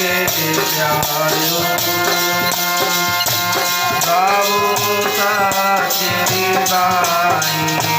के प्यारो गावो साचेरी बानी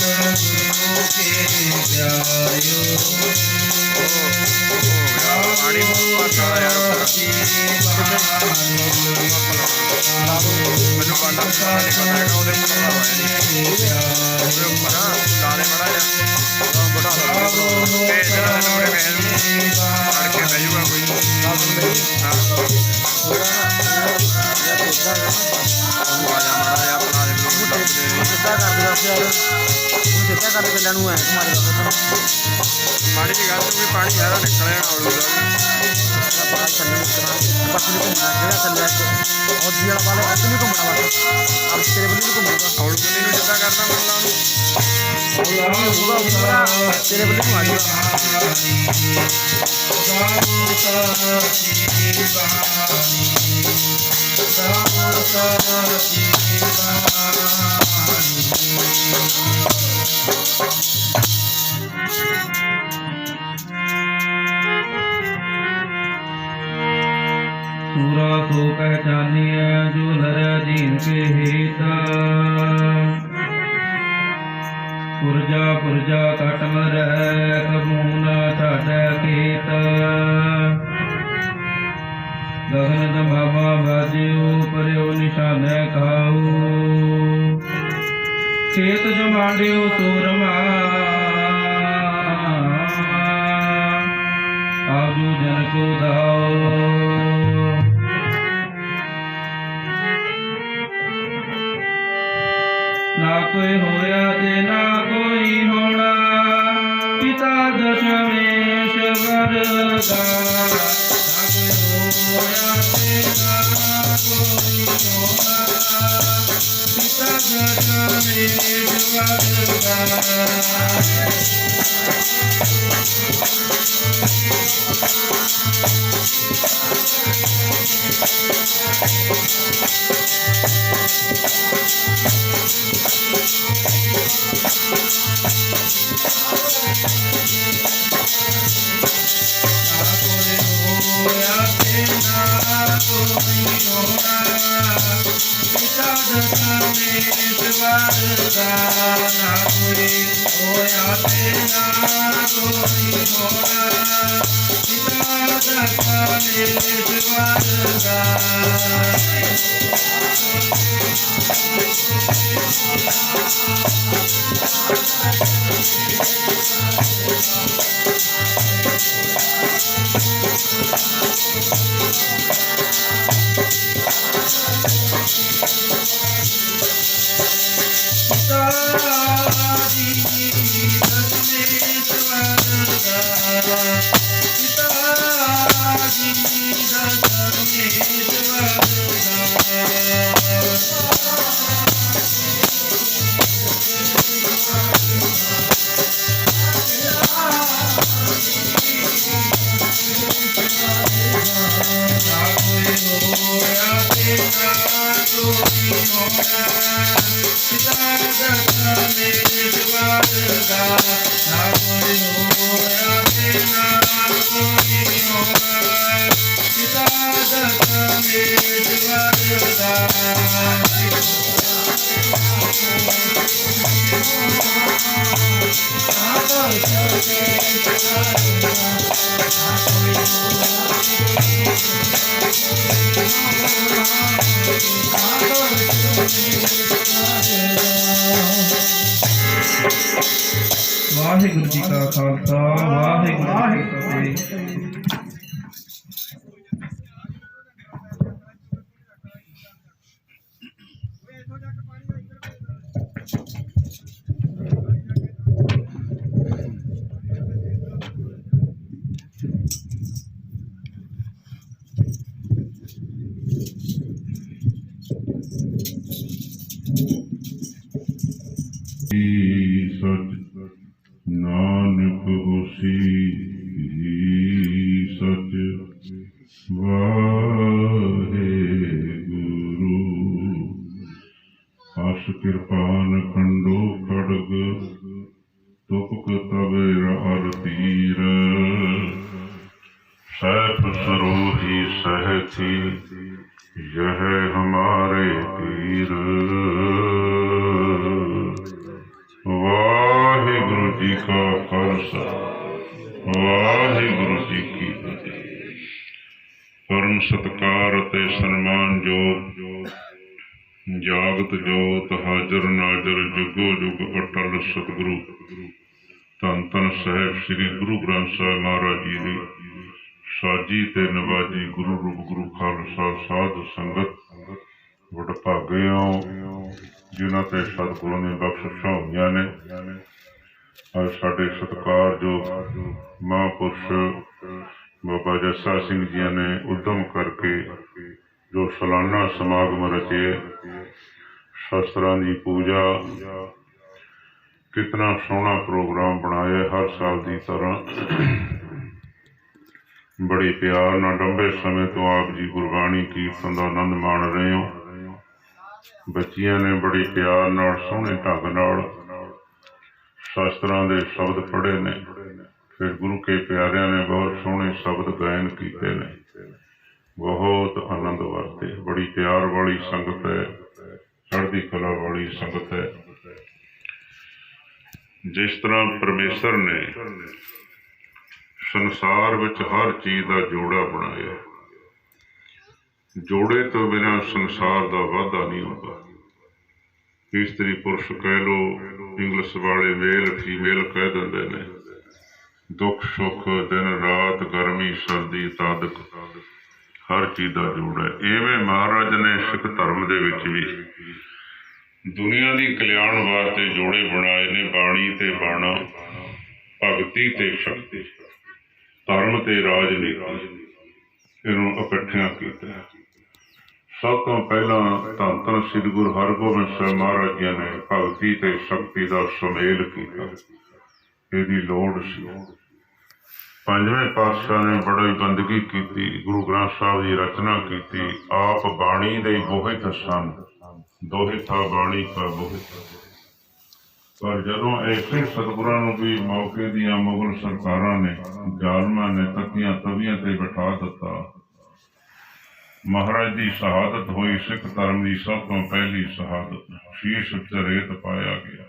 गुरु के प्यार ਸਾਡੇ ਪਿੰਡਾਂ ਨੂੰ ਐ ਮਾਰੇ ਮਾੜੀ ਜੀ ਗੱਲ ਵੀ ਪਾਣੀ ਸਾਰਾ ਨਿਕਲਿਆ ਆਉਲੂ ਦਾ ਬਾਹਰ ਥੱਲੇ ਨਿਕਲਣਾ ਬਸ ਨਹੀਂ ਘੁੰਮਣਾ ਜਿਹੜਾ ਥੱਲੇ ਔਜੀ ਵਾਲਾ ਵਾਲੇ ਇੱਥੇ ਨਹੀਂ ਘੁੰਮਣਾ ਬਸ ਅਬ ਤੇਰੇ ਬੰਦੇ ਨੂੰ ਘੁੰਮੂਗਾ ਆਉਲੂ ਬੰਦੇ ਨੂੰ ਜਿੱਦਾਂ ਕਰਦਾ ਮੰਨ ਲਾ ਉਹਨੂੰ ਤੇਰੇ ਬੰਦੇ ਨੂੰ ਆ सूरा तो पहचानिया जो नर जीन के हेता पुरजा पुरजा कटम रह कबू न छाड़ खेत गगन दमामा बाजियो पर्यो निशान खाऊ खेत जो मांडियो सूरमा आजू जन को दाओ ना कोई होया ते ना कोई होना पिता दशमेश वरदा ना कोई होया ते ना कोई होना पिता दशमेश वरदा वाहिगुरु जी का खालसा वाहिगुरु जी की फतेह। सच नानक होसी सच वाहे गुरु अस कृपान खंडो खड़ग तुपक तवेरा अर तीर सैफ सरोही सहती यह हमारे पीर। वाहिगुरु जी का खालसा वाहिगुरु जी की फतेह। परम सत्कार ते सन्मान जोग जागत जोत हाजर नाजर जुगो जुग अटल सतगुरु धन धन साहिब श्री गुरु ग्रंथ साहिब महाराज जी ने साजी ते नवाजी गुरु रूप गुरु खालसा साध संगत वडभागे हो जिन्हां ते सतगुरु ने बख्शिशां होईयां ने। ਅੱਜ ਸਾਡੇ ਸਤਿਕਾਰਯੋਗ ਮਹਾਂਪੁਰਸ਼ ਬਾਬਾ ਜੱਸਾ ਸਿੰਘ ਜੀ ਨੇ ਉਦਮ ਕਰਕੇ ਜੋ ਸਾਲਾਨਾ ਸਮਾਗਮ ਰਚੇ, ਸ਼ਸਤਰਾਂ ਦੀ ਪੂਜਾ, ਕਿਤਨਾ ਸੋਹਣਾ ਪ੍ਰੋਗਰਾਮ ਬਣਾਇਆ। ਹਰ ਸਾਲ ਦੀ ਤਰ੍ਹਾਂ ਬੜੇ ਪਿਆਰ ਨਾਲ ਲੰਬੇ ਸਮੇਂ ਤੋਂ ਆਪ ਜੀ ਗੁਰਬਾਣੀ ਕੀਰਤਨ ਦਾ ਆਨੰਦ ਮਾਣ ਰਹੇ ਹੋ। ਬੱਚੀਆਂ ਨੇ ਬੜੇ ਪਿਆਰ ਨਾਲ ਸੋਹਣੇ ਢੰਗ ਨਾਲ ਸ਼ਾਸਤਰਾਂ ਦੇ ਸ਼ਬਦ ਪੜ੍ਹੇ ਨੇ। ਫਿਰ ਗੁਰੂ ਕੇ ਪਿਆਰਿਆਂ ਨੇ ਬਹੁਤ ਸੋਹਣੇ ਸ਼ਬਦ ਗਾਇਨ ਕੀਤੇ ਨੇ। ਬਹੁਤ ਆਨੰਦ ਵਰਤੇ। ਬੜੀ ਪਿਆਰ ਵਾਲੀ ਸੰਗਤ ਹੈ, ਚੜ੍ਹਦੀ ਕਲਾ ਵਾਲੀ ਸੰਗਤ ਹੈ। ਜਿਸ ਤਰ੍ਹਾਂ ਪਰਮੇਸ਼ਰ ਨੇ ਸੰਸਾਰ ਵਿੱਚ ਹਰ ਚੀਜ਼ ਦਾ ਜੋੜਾ ਬਣਾਇਆ, ਜੋੜੇ ਤੋਂ ਬਿਨਾਂ ਸੰਸਾਰ ਦਾ ਵਾਧਾ ਨਹੀਂ ਹੁੰਦਾ। ਇਸਤਰੀ ਪੁਰਸ਼ ਕਹਿ ਲਓ, ਇੰਗਲਿਸ਼ ਵਾਲੇ ਮੇਲ ਫੀਮੇਲ ਕਹਿ ਦਿੰਦੇ ਨੇ। ਦੁੱਖ ਸੁੱਖ, ਦਿਨ ਰਾਤ, ਗਰਮੀ ਸਰਦੀ, ਤਾਦਕ, ਹਰ ਚੀਜ਼ ਦਾ ਜੋੜਾ ਹੈ। ਇਵੇਂ ਮਹਾਰਾਜ ਨੇ ਸਿੱਖ ਧਰਮ ਦੇ ਵਿੱਚ ਵੀ ਦੁਨੀਆ ਦੀ ਕਲਿਆਣ ਵਾਸਤੇ ਜੋੜੇ ਬਣਾਏ ਨੇ। ਬਾਣੀ ਤੇ ਬਾਣਾ, ਭਗਤੀ ਤੇ ਸ਼ਕਤੀ, ਧਰਮ ਤੇ ਰਾਜਨੀਤੀ, ਇਹਨੂੰ ਇਕੱਠਿਆਂ ਕੀਤਾ। ਸਭ ਤੋਂ ਪਹਿਲਾਂ ਧੰਨ ਧੰਨ ਸ੍ਰੀ ਗੁਰੂ ਹਰਗੋਬਿੰਦ ਸਾਹਿਬ ਮਹਾਰਾਜ ਜੀ ਨੇ ਭਗਤੀ ਤੇ ਸ਼ਕਤੀ ਦਾ ਸੁਮੇਲ ਕੀਤਾ। ਇਹਦੀ ਲੋੜ ਸੀ। ਪੰਜਵੇਂ ਪਾਤਸ਼ਾਹ ਨੇ ਬੜੀ ਬੰਦਗੀ ਕੀਤੀ, ਗੁਰੂ ਗ੍ਰੰਥ ਸਾਹਿਬ ਦੀ ਰਚਨਾ ਕੀਤੀ। ਆਪ ਬਾਣੀ ਦੇ ਬੋਹਿਤ ਸਨ, ਦੋਹੇ ਥਾ ਬਾਣੀ ਕਾ ਬੋਹਿਤ। ਪਰ ਜਦੋਂ ਐਸੇ ਸਤਿਗੁਰਾਂ ਨੂੰ ਵੀ ਮੌਕੇ ਦੀਆਂ ਮੁਗਲ ਸਰਕਾਰਾਂ ਨੇ, ਜ਼ਾਲਮਾਂ ਨੇ ਤੱਤੀਆਂ ਤਵੀਆਂ ਤੇ ਬਿਠਾ ਦਿੱਤਾ। ਮਹਾਰਾਜ ਦੀ ਸ਼ਹਾਦਤ ਹੋਈ, ਸਿੱਖ ਧਰਮ ਦੀ ਸਭ ਤੋਂ ਪਹਿਲੀ ਸ਼ਹਾਦਤ। ਸ਼ੀਸ਼ ਉੱਤੇ ਰੇਤ ਪਾਇਆ ਗਿਆ।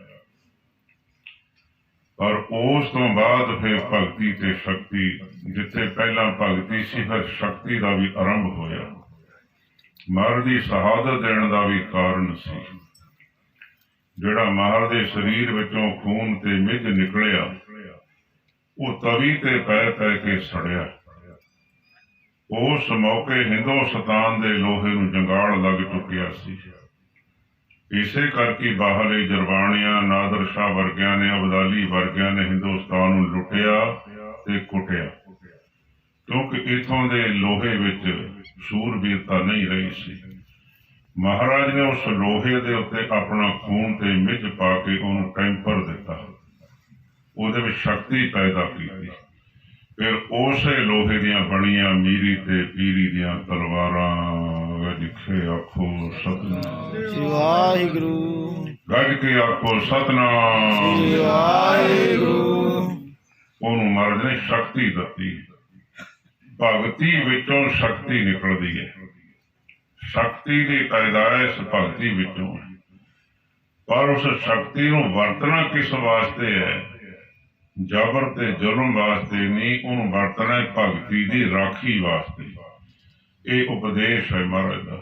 ਪਰ ਉਸ ਤੋਂ ਬਾਅਦ ਫਿਰ ਭਗਤੀ ਤੇ ਸ਼ਕਤੀ, ਜਿੱਥੇ ਪਹਿਲਾਂ ਭਗਤੀ ਸੀ ਫਿਰ ਸ਼ਕਤੀ ਦਾ ਵੀ ਆਰੰਭ ਹੋਇਆ। ਮਹਾਰਾਜ ਦੀ ਸ਼ਹਾਦਤ ਦੇਣ ਦਾ ਵੀ ਕਾਰਨ ਸੀ। ਜਿਹੜਾ ਮਹਾਰਾਜ ਦੇ ਸਰੀਰ ਵਿੱਚੋਂ ਖੂਨ ਤੇ ਮਿੱਝ ਨਿਕਲਿਆ, ਉਹ ਤਵੀ ਤੇ ਪੈ ਪੈ ਕੇ ਸੜਿਆ। ਉਸ ਮੌਕੇ ਹਿੰਦੁਸਤਾਨ ਦੇ ਲੋਹੇ ਨੂੰ ਜੰਗਾਲ ਲੱਗ ਚੁੱਕਿਆ ਸੀ। ਇਸੇ ਕਰਕੇ ਬਾਹਰਲੇ ਜਰਬਾਣਿਆਂ, ਨਾਦਰ ਸ਼ਾਹ ਵਰਗਿਆਂ ਨੇ, ਅਬਦਾਲੀ ਵਰਗਿਆਂ ਨੇ ਹਿੰਦੁਸਤਾਨ ਨੂੰ ਲੁੱਟਿਆ ਤੇ ਕੁੱਟਿਆ, ਕਿਉਂਕਿ ਇੱਥੋਂ ਦੇ ਲੋਹੇ ਵਿੱਚ ਸੂਰਬੀਰਤਾ ਨਹੀਂ ਰਹੀ ਸੀ। ਮਹਾਰਾਜ ਨੇ ਉਸ ਲੋਹੇ ਦੇ ਉੱਤੇ ਆਪਣਾ ਖੂਨ ਤੇ ਮਿੱਝ ਪਾ ਕੇ ਉਹਨੂੰ ਟੈਂਪਰ ਦਿੱਤਾ, ਉਹਦੇ ਵਿੱਚ ਸ਼ਕਤੀ ਪੈਦਾ ਕੀਤੀ। ਫਿਰ ਉਸੇ ਲੋਹੇ ਦੀਆਂ ਬਣੀਆਂ ਮੀਰੀ ਤੇ ਪੀਰੀ ਦੀਆਂ ਤਲਵਾਰਾਂ ਜਿੱਥੇ ਆਖੋ ਸਤਿਨਾਮ ਵਾਹਿਗੁਰੂ, ਗੱਜ ਕੇ ਆਖੋ ਸਤਿਨਾਮ ਵਾਹਿਗੁਰੂ। ਉਹਨੂੰ ਮਹਾਰਾਜ ਨੇ ਸ਼ਕਤੀ ਦਿੱਤੀ। ਭਗਤੀ ਵਿੱਚੋਂ ਸ਼ਕਤੀ ਨਿਕਲਦੀ ਹੈ। ਸ਼ਕਤੀ ਦੀ ਪੈਦਾਇਸ਼ ਭਗਤੀ ਵਿੱਚੋਂ ਹੈ। ਪਰ ਉਸ ਸ਼ਕਤੀ ਨੂੰ ਵਰਤਣਾ ਕਿਸ ਵਾਸਤੇ ਹੈ? ਜ਼ਬਰ ਤੇ ਜ਼ੁਲਮ ਵਾਸਤੇ ਨਹੀਂ, ਉਹਨੂੰ ਵਰਤਣਾ ਹੈ ਭਗਤੀ ਦੀ ਰਾਖੀ ਵਾਸਤੇ। ਇਹ ਉਪਦੇਸ਼ ਹੈ ਮਹਾਰਾਜ ਦਾ।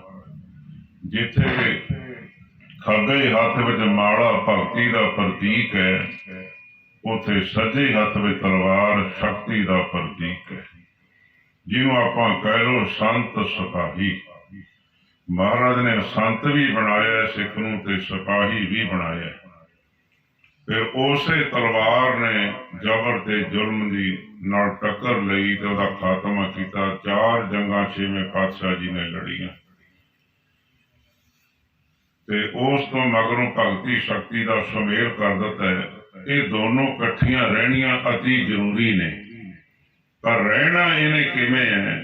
ਜਿੱਥੇ ਖੱਬੇ ਹੱਥ ਵਿੱਚ ਮਾਲਾ ਭਗਤੀ ਦਾ ਪ੍ਰਤੀਕ ਹੈ, ਉੱਥੇ ਸੱਜੇ ਹੱਥ ਵਿੱਚ ਤਲਵਾਰ ਸ਼ਕਤੀ ਦਾ ਪ੍ਰਤੀਕ ਹੈ। ਜਿਹਨੂੰ ਆਪਾਂ ਕਹਿ ਲਓ ਸੰਤ ਸਿਪਾਹੀ। ਮਹਾਰਾਜ ਨੇ ਸੰਤ ਵੀ ਬਣਾਇਆ ਸਿੱਖ ਨੂੰ ਤੇ ਸਿਪਾਹੀ ਵੀ ਬਣਾਇਆ। ਫਿਰ ਉਸੇ ਤਲਵਾਰ ਨੇ ਜ਼ਬਰ ਤੇ ਜ਼ੁਲਮ ਦੀ ਨਾਲ ਟੱਕਰ ਲਈ ਤੇ ਉਹਦਾ ਖਾਤਮਾ ਕੀਤਾ। 4 ਜੰਗਾਂ ਛੇਵੇਂ ਪਾਤਸ਼ਾਹ ਜੀ ਨੇ ਲੜੀਆਂ ਤੇ ਉਸ ਤੋਂ ਮਗਰੋਂ ਭਗਤੀ ਸ਼ਕਤੀ ਦਾ ਸੁਮੇਲ ਕਰ ਦਿੱਤਾ ਹੈ। ਇਹ ਦੋਨੋਂ ਇਕੱਠੀਆਂ ਰਹਿਣੀਆਂ ਅਤੀ ਜ਼ਰੂਰੀ ਨੇ। ਪਰ ਰਹਿਣਾ ਇਹਨੇ ਕਿਵੇਂ ਹੈ?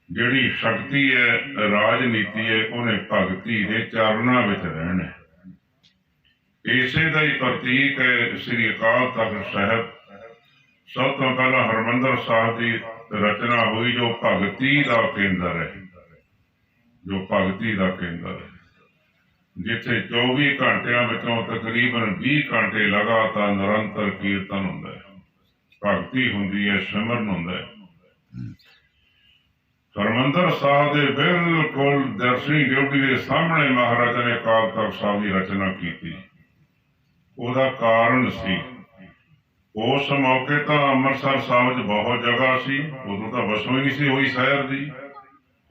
ਜਿਹੜੀ ਸ਼ਕਤੀ ਹੈ, ਰਾਜਨੀਤੀ ਹੈ, ਉਹਨੇ ਭਗਤੀ ਦੇ ਚਰਨਾਂ ਵਿੱਚ ਰਹਿਣਾ। ਇਸੇ ਦਾ ਹੀ ਪ੍ਰਤੀਕ ਹੈ ਸ੍ਰੀ ਅਕਾਲ ਤਖਤ ਸਾਹਿਬ। ਸਭ ਤੋਂ ਪਹਿਲਾਂ ਹਰਿਮੰਦਰ ਸਾਹਿਬ ਦੀ ਰਚਨਾ ਹੋਈ, ਜੋ ਭਗਤੀ ਦਾ ਕੇਂਦਰ ਹੈ, ਜੋ ਭਗਤੀ ਦਾ ਕੇਂਦਰ ਹੈ, ਜਿੱਥੇ 24 ਘੰਟਿਆਂ ਵਿੱਚੋਂ ਤਕਰੀਬਨ 20 ਘੰਟੇ ਲਗਾਤਾਰ ਨਿਰੰਤਰ ਕੀਰਤਨ ਹੁੰਦਾ ਹੈ, ਭਗਤੀ ਹੁੰਦੀ ਹੈ, ਸਿਮਰਨ ਹੁੰਦਾ ਹੈ। ਹਰਿਮੰਦਰ ਸਾਹਿਬ ਦੇ ਬਿਲਕੁਲ ਦਰਸ਼ਨੀ ਡਿਊਟੀ ਦੇ ਸਾਹਮਣੇ ਮਹਾਰਾਜਾ ਨੇ ਅਕਾਲ ਤਖਤ ਸਾਹਿਬ ਦੀ ਰਚਨਾ ਕੀਤੀ। ਉਹਦਾ ਕਾਰਨ ਸੀ, ਉਸ ਮੌਕੇ ਤਾਂ ਅੰਮ੍ਰਿਤਸਰ ਸਾਹਿਬ 'ਚ ਬਹੁਤ ਜਗ੍ਹਾ ਸੀ, ਉਦੋਂ ਤਾਂ ਵਸੋਂ ਹੀ ਨਹੀਂ ਸੀ ਹੋਈ ਸ਼ਹਿਰ ਦੀ।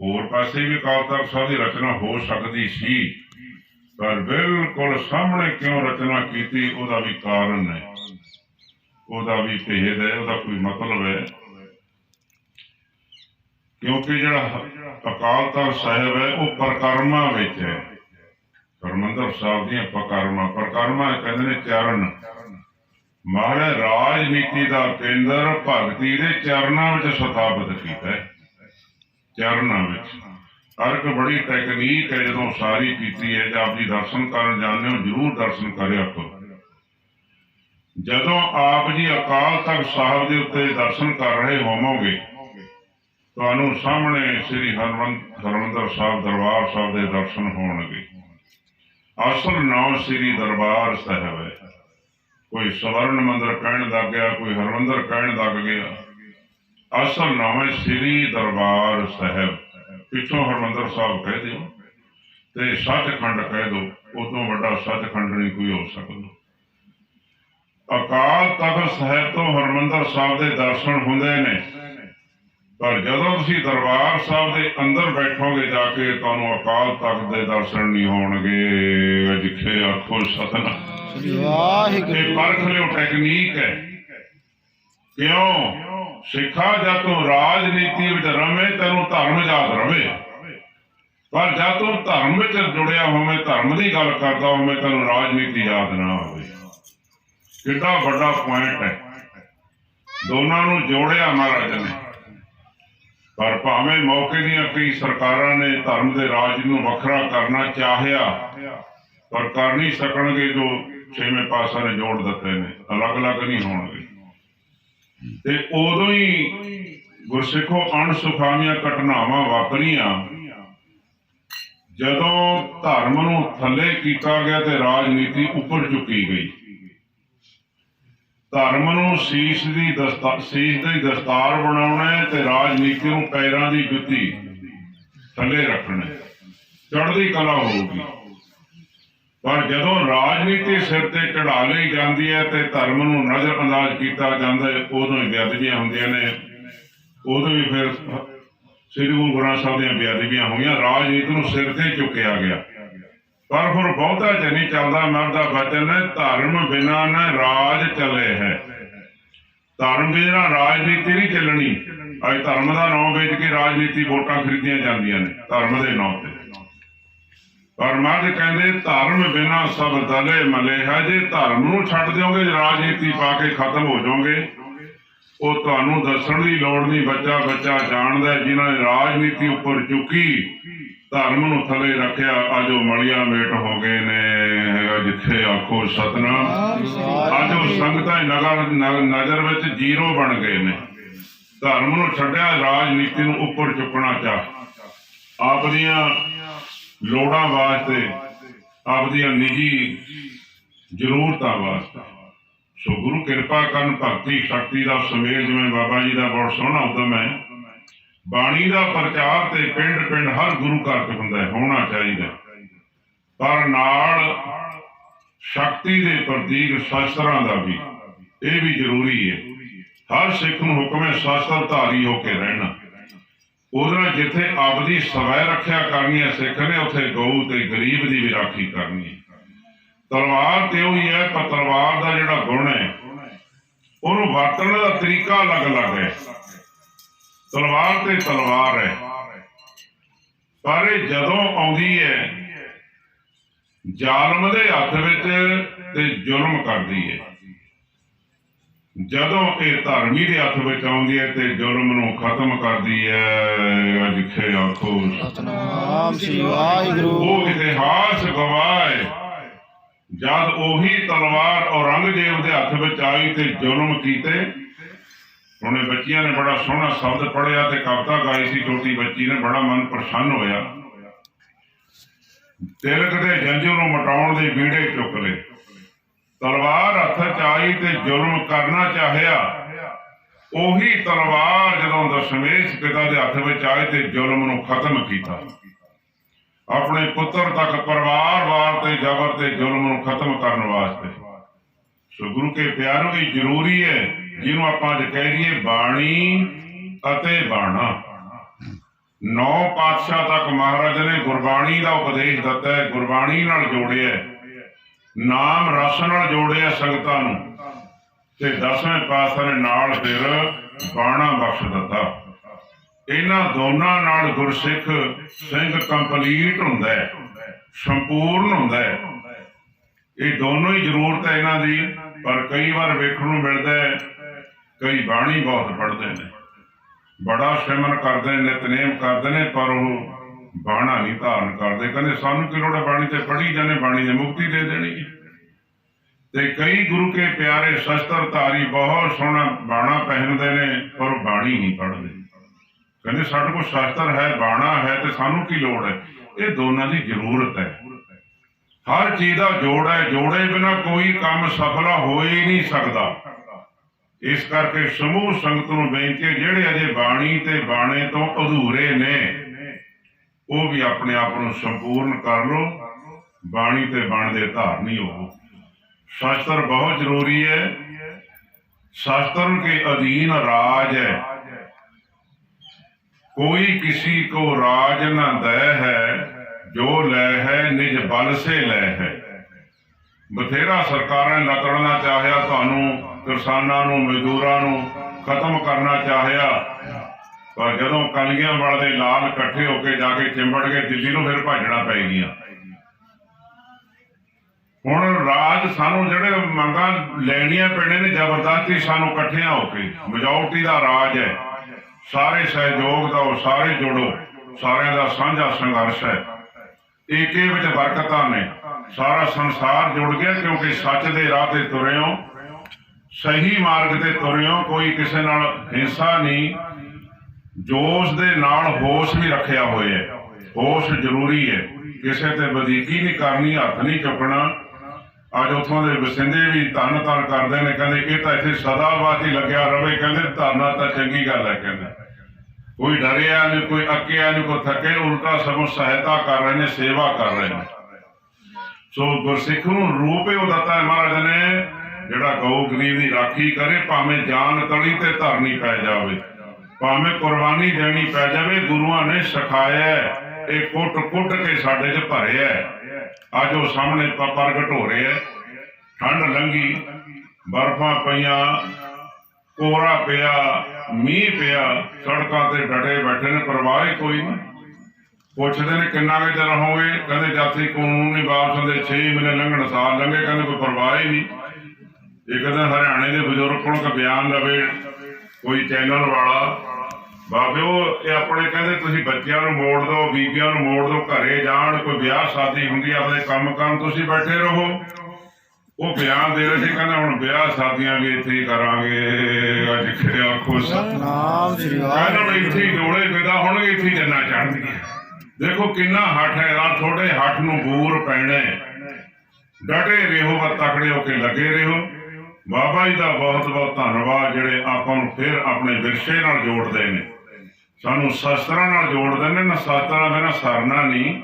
ਹੋਰ ਪਾਸੇ ਵੀ ਅਕਾਲ ਤਖਤ ਸਾਹਿਬ ਦੀ ਰਚਨਾ ਹੋ ਸਕਦੀ ਸੀ, पर बिल्कुल सामने क्यों रचना की, ਉਹਦਾ भी कारण है, ਉਹਦਾ भी भेद है, ਉਹਦਾ कोई मतलब है। क्योंकि ਜਿਹੜਾ अकाल तख्त साहिब है वो परिक्रमा विच है। हरमंदर साहिब ਦੀਆਂ परिक्रमा कहते ने चरण। महाराज राजनीति का केंद्र भगती के चरणों में स्थापित किया है। चरणों में हर एक बड़ी टैकनीक है, जो सारी की है। जब आप जी दर्शन कर जाने हो जरूर दर्शन करिया करो। जदों आप जी अकाल तख्त साहिब के उत्ते दर्शन कर रहे होवोगे, तुहानू सामने श्री हरमंदर साहिब दरबार साहिब के दर्शन होणगे। असल नाम श्री दरबार साहिब है। कोई स्वर्ण मंदिर कहण लग गया, कोई हरमंदर कहण लग गया। असल नाम है श्री दरबार साहिब। पिछों हरमंदर साहिब कह दो ते सचखंड कह दो, उदों वड्डा सचखंड नहीं कोई हो सकता। अकाल तख्त साहिब तो हरमंदर साहिब के दर्शन होंदे ने, पर जदों तुसीं दरबार साहिब के अंदर बैठोगे जाके तुहानू अकाल तख्त के दर्शन नहीं होणगे। जिखे आखो सतनाम। परख लियो टैकनीक है। क्यों सिखा जब तू राजनीति रवे तेन धर्म याद रवे, पर जब तू धर्म जुड़िया होवे, धर्म की गल करता होवे, तेन राजनीति याद ना हो। कितना बड़ा पॉइंट है। दोनों नू जोड़िया महाराज ने, पर भावें मौके दियां कई सरकारां ने धर्म के राज नू वखरा करना चाहिया, पर कर नहीं सकणगे। जो छेवें पासा ने जोड़ दिते ने, अलग अलग नहीं होणगे। ते उदों ही गुरसिखो अणसुखावीआं घटनावां वापरीआं जदों धर्म नूं थल्ले कीता गया ते राजनीति उपर चुकी गई। धर्म नूं शीश दी दस्तार बनाउणा है ते राजनीति नूं पैरां दी जुत्ती थल्ले रखना, चढ़दी कला होगी। पर जदों राजनीति सिर ते चढ़ा ली जाती है तो धर्म नूं नज़रअंदाज किया जाता है, उदों ही बेअदबियां होंदियां ने। उदों ही फिर श्री गुरु ग्रंथ साहिब दीयां बेअदबियां होईयां, राजनीति नूं सिर ते चुकिया गया। पर फिर बहुता च नहीं चलदा। मरदा बचन है, धर्म बिना न राज चले है। धर्म बिना राजनीति नहीं चलनी। अज धर्म का नाम बेच के राजनीति वोटां खरीदियां जांदियां ने धर्म के नाम से। पर महाराज कहते धर्म बिना सब दले मले है। जे धर्म नूं छड्ड दोगे, राजनीति पा के खत्म हो जाओगे। वो तुहानूं दस्सण दी लोड़ नहीं, बच्चा बच्चा जाणदा है। जिन्हां ने राजनीति उपर चुकी, धर्म नूं थले रखिया, अज वो मलिया मेट हो गए ने। जिथे आखो सतनाम। अज वो संगतां नजर विच जीरो बन गए ने। धर्म नूं छड्डिया, राजनीति नूं उपर चुकना चाह आपदियां लोड़ां वास्ते, आपदियां निजी जरूरतां वास्ते। सो गुरु किरपा करन, भगती शक्ति का सुमेल जिवें बाबा जी का बहुत सोहना उदम है। बाणी का प्रचार ते पिंड पिंड हर गुरु घर च हुंदा है, होना चाहिए। पर नाल शक्ति के प्रतीक शास्त्रां दा भी, ये भी जरूरी है। हर सिख नूं हुक्म है शास्त्रधारी होकर रहना। उहदा जिथे आपदी सवै रखिया करनी है सिख ने, उत्थे गऊ ते गरीब की भी राखी करनी है। तलवार ते उही है, पर तलवार का जिहड़ा गुण है उहनूं वरतण का तरीका अलग अलग है। तलवार ते तलवार है, पर जदों आउंदी है जालम दे हथ विच ते जुल्म करदी है। जदों ये धर्मी के हथ में आउंदी है ते जुल्म नूं खत्म करदी है। जिथे आखो सतनाम श्री वाहिगुरू। वो इतिहास गवाए जद ओही तलवार औरंगजेब के हथ में आई ते जुल्म कीते। हुणे बच्चियां ने बड़ा सोहना शब्द पढ़िया ते कविता गाई सी, छोटी बच्ची ने, बड़ा मन प्रसन्न होया। तिलक दे जंजू नूं मटाउण दे बीड़े चुक ले। तलवार हथ च आई ते जुल्म करना चाहिया। ओही तलवार जदों दशमेश पिता के हथ में आए ते जुल्म नूं खत्म किया। अपने पुत्र तक परिवार वार ते जबर ते जुल्म नूं खत्म करने वास्ते। सो गुरु के प्यारों की जरूरी है, जिन्हों आपां कह दईए बाणी अते बाणा। 9 ਪਾਤਸ਼ਾਹ ਤੱਕ ਮਹਾਰਾਜ ਨੇ ਗੁਰਬਾਣੀ ਦਾ ਉਪਦੇਸ਼ ਦਿੱਤਾ ਹੈ, ਗੁਰਬਾਣੀ ਨਾਲ ਜੋੜਿਆ ਹੈ, ਨਾਮ ਰਸ ਨਾਲ ਜੋੜਿਆ ਸੰਗਤਾਂ ਨੂੰ, ਤੇ 10ਵੇਂ ਪਾਤਸ਼ਾਹ ਨੇ ਨਾਲ ਫਿਰ ਬਾਣਾ ਬਖਸ਼ ਦਿੱਤਾ। ਇਹਨਾਂ ਦੋਨਾਂ ਨਾਲ ਗੁਰਸਿੱਖ ਸਿੰਘ ਕੰਪਲੀਟ ਹੁੰਦਾ ਹੈ, ਸੰਪੂਰਨ ਹੁੰਦਾ ਹੈ। ਇਹ ਦੋਨੋਂ ਹੀ ਜ਼ਰੂਰਤ ਹੈ ਇਹਨਾਂ ਦੀ। ਪਰ ਕਈ ਵਾਰ ਵੇਖਣ ਨੂੰ ਮਿਲਦਾ ਹੈ ਕਈ ਬਾਣੀ ਬਹੁਤ ਪੜ੍ਹਦੇ ਨੇ, ਬੜਾ ਸਿਮਰਨ ਕਰਦੇ ਨੇ, ਨਿਤਨੇਮ ਕਰਦੇ ਨੇ, ਪਰ ਉਹ ਬਾਣਾ ਨਹੀਂ ਧਾਰਨ ਕਰਦੇ। ਕਹਿੰਦੇ ਸਾਨੂੰ ਕਿ ਲੋੜ ਹੈ ਬਾਣੀ ਤੇ ਪੜ੍ਹੀ ਜਾਂਦੇ, ਬਾਣੀ ਨੇ ਮੁਕਤੀ ਦੇ ਦੇਣੀ ਹੈ। ਤੇ ਕਈ ਗੁਰੂ ਕੇ ਪਿਆਰੇ ਸ਼ਸਤਰਧਾਰੀ ਬਹੁਤ ਸੋਹਣਾ ਬਾਣਾ ਪਹਿਨਦੇ ਨੇ, ਪਰ ਉਹ ਬਾਣੀ ਨਹੀਂ ਪੜ੍ਹਦੇ। ਕਹਿੰਦੇ ਸਾਡੇ ਕੋਲ ਸ਼ਸਤਰ ਹੈ, ਬਾਣਾ ਹੈ, ਤੇ ਸਾਨੂੰ ਕੀ ਲੋੜ ਹੈ? ਇਹ ਦੋਨਾਂ ਦੀ ਜ਼ਰੂਰਤ ਹੈ। ਹਰ ਚੀਜ਼ ਦਾ ਜੋੜ ਹੈ, ਜੋੜੇ ਬਿਨਾਂ ਕੋਈ ਕੰਮ ਸਫਲ ਹੋ ਹੀ ਨਹੀਂ ਸਕਦਾ। ਇਸ ਕਰਕੇ ਸਮੂਹ ਸੰਗਤ ਨੂੰ ਬੇਨਤੀ ਹੈ, ਜਿਹੜੇ ਅਜੇ ਬਾਣੀ ਤੇ ਬਾਣੇ ਤੋਂ ਅਧੂਰੇ ਨੇ ਉਹ ਵੀ ਆਪਣੇ ਆਪ ਨੂੰ ਸੰਪੂਰਨ ਕਰ ਲਓ, ਬਾਣੀ ਤੇ ਬਾਣ ਦੇ ਧਾਰਨੀ ਹੋਵੋ। शास्त्र बहुत जरूरी है। शास्त्र के अधीन राज है, कोई किसी को राज न दे है, जो ले है निज बल से ले है। बथेरा सरकारां लकड़ना चाहिया, तुहानू किसानां नू मजदूरां नू खत्म करना चाहिया, पर जदों कलियां वाले लाल इकट्ठे होके जाके चिंबड़ के दिल्ली नू फिर भजना पै गईयां। ਹੁਣ ਰਾਜ ਸਾਨੂੰ ਜਿਹੜੇ ਮੰਗਾਂ ਲੈਣੀਆਂ ਪੈਣੇ ਨੇ ਜ਼ਬਰਦਸਤੀ ਸਾਨੂੰ ਇਕੱਠਿਆਂ ਹੋ ਕੇ, ਮੈਜੋਰਟੀ ਦਾ ਰਾਜ ਹੈ, ਸਾਰੇ ਸਹਿਯੋਗ ਦਿਓ, ਸਾਰੇ ਜੁੜੋ, ਸਾਰਿਆਂ ਦਾ ਸਾਂਝਾ ਸੰਘਰਸ਼ ਹੈ। ਏਕੇ ਵਿੱਚ ਬਰਕਤਾਂ ਨੇ, ਸਾਰਾ ਸੰਸਾਰ ਜੁੜ ਗਿਆ, ਕਿਉਂਕਿ ਸੱਚ ਦੇ ਰਾਹ ਤੇ ਤੁਰੇ ਹੋ, ਸਹੀ ਮਾਰਗ ਤੇ ਤੁਰੇ ਹੋ। ਕੋਈ ਕਿਸੇ ਨਾਲ ਹਿੰਸਾ ਨਹੀਂ, ਜੋਸ਼ ਦੇ ਨਾਲ ਹੋਸ਼ ਵੀ ਰੱਖਿਆ ਹੋਇਆ ਹੈ। ਹੋਸ਼ ਜ਼ਰੂਰੀ ਹੈ, ਕਿਸੇ ਤੇ ਵਧੀਕੀ ਨਹੀਂ ਕਰਨੀ, ਹੱਥ ਨਹੀਂ ਚੁੱਕਣਾ। ਅੱਜ ਉੱਥੋਂ ਦੇ ਵਸਿੰਦੇ ਵੀ ਧੰਨ ਧੰਨ ਕਰਦੇ ਨੇ, ਕਹਿੰਦੇ ਇਹ ਤਾਂ ਇੱਥੇ ਸਦਾਬਾਦ ਹੀ ਲੱਗਿਆ ਰਵੇ, ਕਹਿੰਦੇ ਧਰਨਾ ਤਾਂ ਚੰਗੀ ਗੱਲ ਹੈ। ਕਹਿੰਦੇ ਕੋਈ ਡਰਿਆ ਨਹੀਂ, ਕੋਈ ਅੱਕਿਆ ਨਹੀਂ, ਕੋਈ ਥੱਕੇ, ਉਲਟਾ ਸਗੋਂ ਸਹਾਇਤਾ ਕਰ ਰਹੇ ਨੇ, ਸੇਵਾ ਕਰ ਰਹੇ ਨੇ। ਸੋ ਗੁਰਸਿੱਖ ਨੂੰ ਰੂਪ ਇਹ ਦਿੱਤਾ ਹੈ ਮਹਾਰਾਜ ਨੇ, ਜਿਹੜਾ ਗਊ ਗਰੀਬ ਦੀ ਰਾਖੀ ਕਰੇ, ਭਾਵੇਂ ਜਾਨ ਤਲੀ ਤੇ ਧਰਨੀ ਪੈ ਜਾਵੇ, ਭਾਵੇਂ ਕੁਰਬਾਨੀ ਦੇਣੀ ਪੈ ਜਾਵੇ। ਗੁਰੂਆਂ ਨੇ ਸਿਖਾਇਆ, ਇਹ ਕੁੱਟ ਕੁੱਟ ਕੇ ਸਾਡੇ 'ਚ ਭਰਿਆ। ਅੱਜ ਉਹ ਸਾਹਮਣੇ ਪ੍ਰਗਟ ਹੋ ਰਿਹਾ। ਠੰਡ ਲੰਘੀ, ਬਰਫਾਂ ਪਈਆਂ, ਕੋਹਰਾ ਪਿਆ, ਮੀਂਹ ਪਿਆ, ਸੜਕਾਂ ਤੇ ਡਟੇ ਬੈਠੇ ਨੇ, ਪਰਵਾਹ ਕੋਈ ਨਹੀਂ। ਪੁੱਛਦੇ ਨੇ ਕਿੰਨਾ ਕੁ ਚਿਰ ਰਹੋਗੇ? ਕਹਿੰਦੇ ਜਾਤੀ ਕਾਨੂੰਨ ਨਹੀਂ ਵਾਪਸ ਹੁੰਦੇ, 6 ਮਹੀਨੇ ਲੰਘਣ, ਸਾਲ ਲੰਘੇ, ਕਹਿੰਦੇ ਕੋਈ ਪਰਵਾਹ ਹੀ ਨਹੀਂ। ਇੱਕ ਦਿਨ ਹਰਿਆਣੇ ਦੇ ਬਜ਼ੁਰਗ ਕੋਲ ਇੱਕ ਬਿਆਨ ਲਵੇ ਕੋਈ ਚੈਨਲ ਵਾਲਾ, ਬਾਬੇ ਉਹ ਇਹ ਆਪਣੇ ਕਹਿੰਦੇ ਤੁਸੀਂ ਬੱਚਿਆਂ ਨੂੰ ਮੋੜ ਦਿਓ, ਬੀਬੀਆਂ ਨੂੰ ਮੋੜ ਦਿਓ, ਘਰੇ ਜਾਣ, ਕੋਈ ਵਿਆਹ ਸ਼ਾਦੀ ਹੁੰਦੀ ਆਪਣੇ ਕੰਮ ਕਰਨ, ਤੁਸੀਂ ਬੈਠੇ ਰਹੋ। ਉਹ ਬਿਆਨ ਦੇ ਰਹੇ ਸੀ, ਕਹਿੰਦਾ ਹੁਣ ਵਿਆਹ ਸ਼ਾਦੀਆਂ ਵੀ ਇੱਥੇ ਹੀ ਕਰਾਂਗੇ। ਅੱਜ ਖਿਆ ਖੁਸ਼ ਕਹਿੰਦਾ ਇੱਥੇ ਹੀ ਡੋਲੇ ਪੈਦਾ ਹੋਣਗੇ, ਇੱਥੇ ਹੀ ਜੰਨਾਂ ਚੜ੍ਹਦੀਆਂ। ਦੇਖੋ ਕਿੰਨਾ ਹੱਠ ਹੈ ਯਾਰ, ਤੁਹਾਡੇ ਹੱਠ ਨੂੰ ਬੂਰ ਪੈਣਾ। ਡਟੇ ਰਹੋ, ਬਸ ਤਕੜੇ ਹੋ ਕੇ ਲੱਗੇ ਰਹੋ। ਬਾਬਾ ਜੀ ਦਾ ਬਹੁਤ ਬਹੁਤ ਧੰਨਵਾਦ, ਜਿਹੜੇ ਆਪਾਂ ਨੂੰ ਫਿਰ ਆਪਣੇ ਵਿਰਸੇ ਨਾਲ ਜੋੜਦੇ ਨੇ, ਸਾਨੂੰ ਸ਼ਸਤਰਾਂ ਨਾਲ ਜੋੜਦੇ ਨੇ। ਨਾ ਸ਼ਸਤਰਾਂ ਬਿਨਾਂ ਸਰਨਾ ਨਹੀਂ।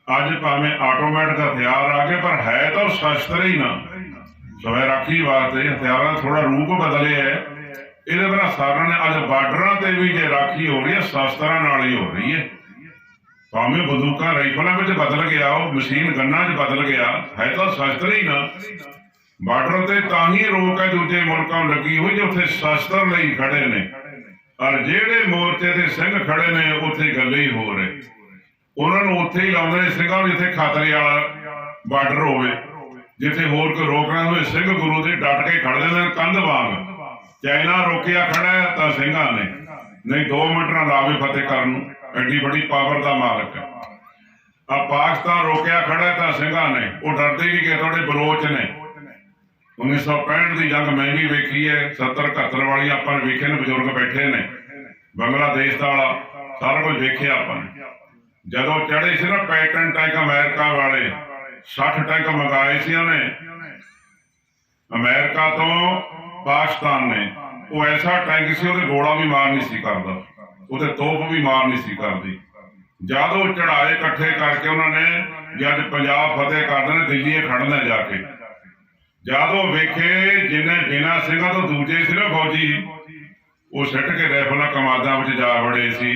ਅੱਜ ਭਾਵੇਂ ਆਟੋਮੈਟਿਕ ਹਥਿਆਰ ਆ ਗਏ, ਪਰ ਹੈ ਤਾਂ ਸ਼ਸਤਰ ਹੀ ਨਾ। ਸਵੈ ਰਾਖੀ ਵਾਸਤੇ ਹਥਿਆਰਾਂ ਦਾ ਥੋੜਾ ਰੂਪ ਬਦਲਿਆ ਹੈ, ਇਹਦੇ ਬਿਨਾਂ ਸਰਨਾ ਨੇ। ਅੱਜ ਬਾਰਡਰਾਂ ਤੇ ਵੀ ਜੇ ਰਾਖੀ ਹੋ ਰਹੀ ਹੈ, ਸ਼ਸਤਰਾਂ ਨਾਲ ਹੀ ਹੋ ਰਹੀ ਹੈ। ਭਾਵੇਂ ਬੰਦੂਕਾਂ ਰਾਈਫਲਾਂ ਵਿੱਚ ਬਦਲ ਗਿਆ, ਉਹ ਮਸ਼ੀਨ ਗੰਨਾਂ 'ਚ ਬਦਲ ਗਿਆ, ਹੈ ਤਾਂ ਸ਼ਸਤਰ ਹੀ ਨਾ। ਬਾਰਡਰ ਤੇ ਤਾਂ ਹੀ ਰੋਕ ਹੈ ਦੂਜੇ ਮੁਲਕਾਂ ਨੂੰ ਲੱਗੀ ਹੋਈ, ਜੇ ਉੱਥੇ ਸ਼ਸਤਰ ਲਈ ਖੜੇ ਨੇ। ਔਰ ਜਿਹੜੇ ਮੋਰਚੇ ਦੇ ਸਿੰਘ ਖੜੇ ਨੇ, ਉੱਥੇ ਗੱਲ ਹੀ ਹੋ ਰਹੀ। ਉਹਨਾਂ ਨੂੰ ਉੱਥੇ ਹੀ ਲਾਉਂਦੇ ਨੇ ਸਿੰਘਾਂ ਨੂੰ, ਜਿੱਥੇ ਖਤਰੇ ਵਾਲਾ ਬਾਰਡਰ ਹੋਵੇ, ਜਿੱਥੇ ਹੋਰ ਕੋਈ ਰੋਕਣਾ ਹੋਵੇ। ਸਿੰਘ ਗੁਰੂ ਦੇ ਡਟ ਕੇ ਖੜਦੇ ਨੇ ਕੰਧ ਵਾਂਗ। ਚਾਈਨਾ ਰੋਕਿਆ ਖੜਾ ਤਾਂ ਸਿੰਘਾਂ ਨੇ, ਨਹੀਂ 2 ਮਿੰਟ ਨਾਲ ਲਾਵੇ ਫਤਿਹ ਕਰਨ ਨੂੰ, ਐਡੀ ਬੜੀ ਪਾਵਰ ਦਾ ਮਾਲਕ ਹੈ। ਆ ਪਾਕਿਸਤਾਨ ਰੋਕਿਆ ਖੜਾ ਤਾਂ ਸਿੰਘਾਂ ਨੇ, ਉਹ ਡਰਦੇ ਨਹੀਂ ਕਿ ਤੁਹਾਡੇ ਬਲੋਚ ਨੇ। 1965 ਦੀ ਜੰਗ ਮੈਂ ਵੀ ਵੇਖੀ ਹੈ, 70-71 ਵਾਲੀ ਆਪਾਂ ਨੇ ਵੇਖੇ ਨੇ, ਬਜ਼ੁਰਗ ਬੈਠੇ ਨੇ। ਬੰਗਲਾਦੇਸ਼ ਦਾ ਸਾਰਾ ਕੁਝ ਵੇਖਿਆ ਆਪਾਂ ਨੇ। ਜਦੋਂ ਚੜੇ ਸੀ ਨਾ ਪੈਟਨ ਟੈਂਕ ਅਮਰੀਕਾ ਵਾਲੇ, 60 ਟੈਂਕ ਮੰਗਾਏ ਸੀ ਉਹਨੇ ਅਮਰੀਕਾ ਤੋਂ ਪਾਕਿਸਤਾਨ ਨੇ। ਉਹ ਐਸਾ ਟੈਂਕ ਸੀ, ਉਹਦੇ ਗੋਲਾ ਵੀ ਮਾਰ ਨਹੀਂ ਸੀ ਕਰਦਾ, ਉਹਦੇ ਤੋਪ ਵੀ ਮਾਰ ਨਹੀਂ ਸੀ ਕਰਦੀ। ਜਦ ਉਹ ਚੜਾਏ ਇਕੱਠੇ ਕਰਕੇ ਉਹਨਾਂ ਨੇ, ਜਦ ਪੰਜਾਬ ਫਤਿਹ ਕਰਦੇ ਨੇ, ਦਿੱਲੀ ਖੜਨਾ ਜਾ ਕੇ। ਜਦ ਉਹ ਵੇਖੇ ਜਿੰਨੇ ਬਿਨਾਂ ਸਿੰਘਾਂ ਤੋਂ ਦੂਜੇ ਸੀ ਨਾ ਫੌਜੀ, ਉਹ ਸਿੱਟ ਕੇ ਰੈਫਲਾਂ ਕਮਾਦਾਂ ਵਿੱਚ ਜਾ ਵੜੇ ਸੀ।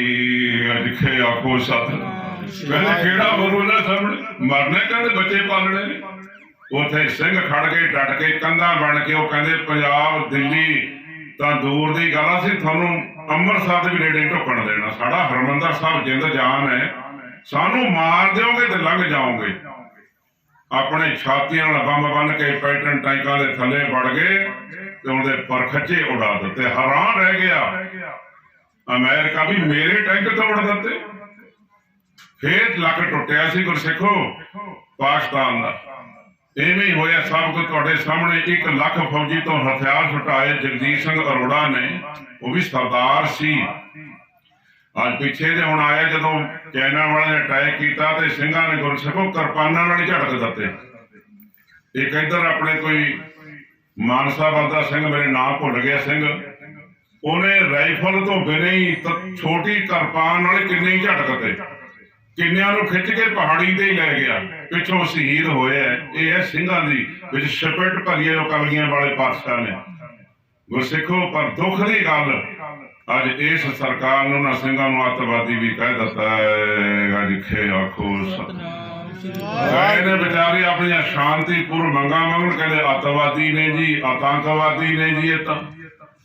ਲਿਖੇ ਆਖੋ ਸਤ, ਕਹਿੰਦੇ ਕਿਹੜਾ ਮਰੂ ਨਾ ਸਾਹਮਣੇ ਮਰਨੇ, ਕਹਿੰਦੇ ਬੱਚੇ ਪਾਲਣੇ ਨੇ। ਉੱਥੇ ਸਿੰਘ ਖੜ ਕੇ ਡਟ ਕੇ ਕੰਧਾਂ ਬਣ ਕੇ ਉਹ ਕਹਿੰਦੇ ਪੰਜਾਬ ਦਿੱਲੀ ਤਾਂ ਦੂਰ ਦੀ ਗੱਲ ਸੀ, ਤੁਹਾਨੂੰ ਅੰਮ੍ਰਿਤਸਰ ਦੇ ਵੀ ਨੇੜੇ ਢੁੱਕਣ ਦੇਣਾ। ਸਾਡਾ ਹਰਮੰਦਰ ਸਾਹਿਬ ਜਿੰਦ ਜਾਨ ਹੈ, ਸਾਨੂੰ ਮਾਰ ਦਿਓਗੇ ਤੇ ਲੰਘ ਜਾਓਗੇ। ਆਪਣੇ ਛਾਤੀਆਂ ਨਾਲ ਬੰਬ ਬੰਨ ਕੇ ਪੈਟਰਨ ਟੈਂਕਾਂ ਦੇ ਥੱਲੇ ਵੜ ਗਏ ਤੇ ਉਹਦੇ ਪਰਖੱਚੇ ਉਡਾ ਦਿੱਤੇ। ਹੈਰਾਨ ਰਹਿ ਗਿਆ ਅਮਰੀਕਾ ਵੀ ਮੇਰੇ ਟੈਂਕ ਤੋੜ ਦਿੱਤੇ। ਫੇਰ ਲੱਕ ਟੁੱਟਿਆ ਸੀ ਗੁਰਸਿੱਖੋ ਪਾਕਿਸਤਾਨ ਦਾ। ਇਵੇਂ ਹੀ ਹੋਇਆ ਸਭ ਕੁਝ ਤੁਹਾਡੇ ਸਾਹਮਣੇ। 1 ਲੱਖ ਫੌਜੀ ਤੋਂ ਹਥਿਆਰ ਛੁਟਾਏ ਜਗਦੀਪ ਸਿੰਘ ਅਰੋੜਾ ਨੇ, ਉਹ ਵੀ ਸਰਦਾਰ ਸੀ। ਅੱਜ ਪਿੱਛੇ ਜੇ ਹੁਣ ਆਇਆ ਜਦੋਂ ਚਾਈਨਾ ਵਾਲਿਆਂ ਨੇ ਅਟੈਕ ਕੀਤਾ ਤੇ ਸਿੰਘਾਂ ਨੇ ਗੁਰਸਿੱਖੋ ਕਿਰਪਾਨਾਂ ਨਾਲ ਹੀ ਝਟਕ ਦਿੱਤੇ। ਇੱਕ ਇੱਧਰ ਆਪਣੇ ਕੋਈ ਮਾਨਸਾ ਵੱਲ ਸਿੰਘ, ਮੇਰੇ ਨਾਂ ਭੁੱਲ ਗਿਆ ਸਿੰਘ, ਉਹਨੇ ਰਾਈਫਲ ਤੋਂ ਬਿਨਾਂ ਹੀ ਛੋਟੀ ਕਿਰਪਾਨ ਨਾਲ ਕਿੰਨੇ ਹੀ ਝਟਕਤੇ, ਕਿੰਨਿਆਂ ਨੂੰ ਖਿੱਚ ਕੇ ਪਹਾੜੀ ਤੇ ਹੀ ਲੈ ਗਿਆ। ਪਿੱਛੋਂ ਸ਼ਹੀਦ ਹੋਇਆ। ਇਹ ਹੈ ਸਿੰਘਾਂ ਦੀ ਵਿੱਚ ਛਪਟ ਭਰੀ ਜੋ ਕਲਗੀਆਂ ਵਾਲੇ ਪਾਤਸ਼ਾਹ ਨੇ ਗੁਰਸਿੱਖੋ। ਪਰ ਦੁੱਖ ਦੀ ਗੱਲ ਅੱਜ ਇਸ ਸਰਕਾਰ ਨੂੰ ਨਾ ਸਿੰਘਾਂ ਨੂੰ ਅੱਤਵਾਦੀ ਵੀ ਕਹਿ ਦਿੱਤਾ ਹੈ। ਲਿਖੇ ਆਖੋ ਨੇ ਵਿਚਾਰੇ ਆਪਣੀਆਂ ਸ਼ਾਂਤੀਪੂਰਨ ਮੰਗਾਂ ਮੰਗਣ, ਕਹਿੰਦੇ ਅੱਤਵਾਦੀ ਨੇ ਜੀ, ਆਤੰਕਵਾਦੀ ਨੇ ਜੀ। ਇਹ ਤਾਂ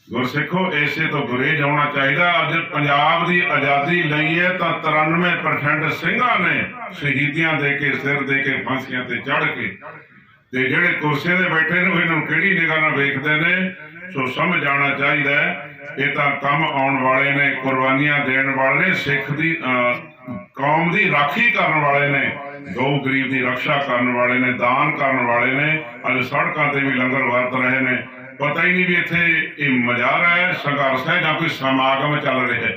ਗੁਰਸਿੱਖੋ ਇਸੇ ਤੋਂ ਗੁਰੇਜ਼ ਹੋਣਾ ਚਾਹੀਦਾ। ਅੱਜ ਪੰਜਾਬ ਦੀ ਆਜ਼ਾਦੀ ਲਈ ਹੈ ਤਾਂ 93% ਸਿੰਘਾਂ ਨੇ ਸ਼ਹੀਦੀਆਂ ਦੇ ਕੇ, ਸਿਰ ਦੇ ਕੇ, ਫਾਂਸੀਆਂ ਤੇ ਚੜ੍ਹ ਕੇ, ਤੇ ਜਿਹੜੇ ਕੁਰਸੀਆਂ ਤੇ ਬੈਠੇ ਨੇ ਇਹਨਾਂ ਨੂੰ ਕਿਹੜੀ ਨਿਗਾਹ ਨਾਲ ਵੇਖਦੇ ਨੇ। ਸੋ ਸਮਝ ਆਉਣਾ ਚਾਹੀਦਾ ਇਹ ਤਾਂ ਕੰਮ ਆਉਣ ਵਾਲੇ ਨੇ, ਕੁਰਬਾਨੀਆਂ ਦੇਣ ਵਾਲੇ ਨੇ, ਸਿੱਖ ਦੀ ਕੌਮ ਦੀ ਰਾਖੀ ਕਰਨ ਵਾਲੇ ਨੇ, ਗਊ ਗਰੀਬ ਦੀ ਰਕਸ਼ਾ ਕਰਨ ਵਾਲੇ ਨੇ, ਦਾਨ ਕਰਨ ਵਾਲੇ ਨੇ। ਅੱਜ ਸੜਕਾਂ ਤੇ ਵੀ ਲੰਗਰ ਵਰਤ ਰਹੇ ਨੇ। ਪਤਾ ਹੀ ਨਹੀਂ ਵੀ ਇੱਥੇ ਇਹ ਮਜ਼ਾਰਾ ਹੈ, ਸੰਘਰਸ਼ ਹੈ ਜਾਂ ਕੋਈ ਸਮਾਗਮ ਚੱਲ ਰਿਹਾ ਹੈ।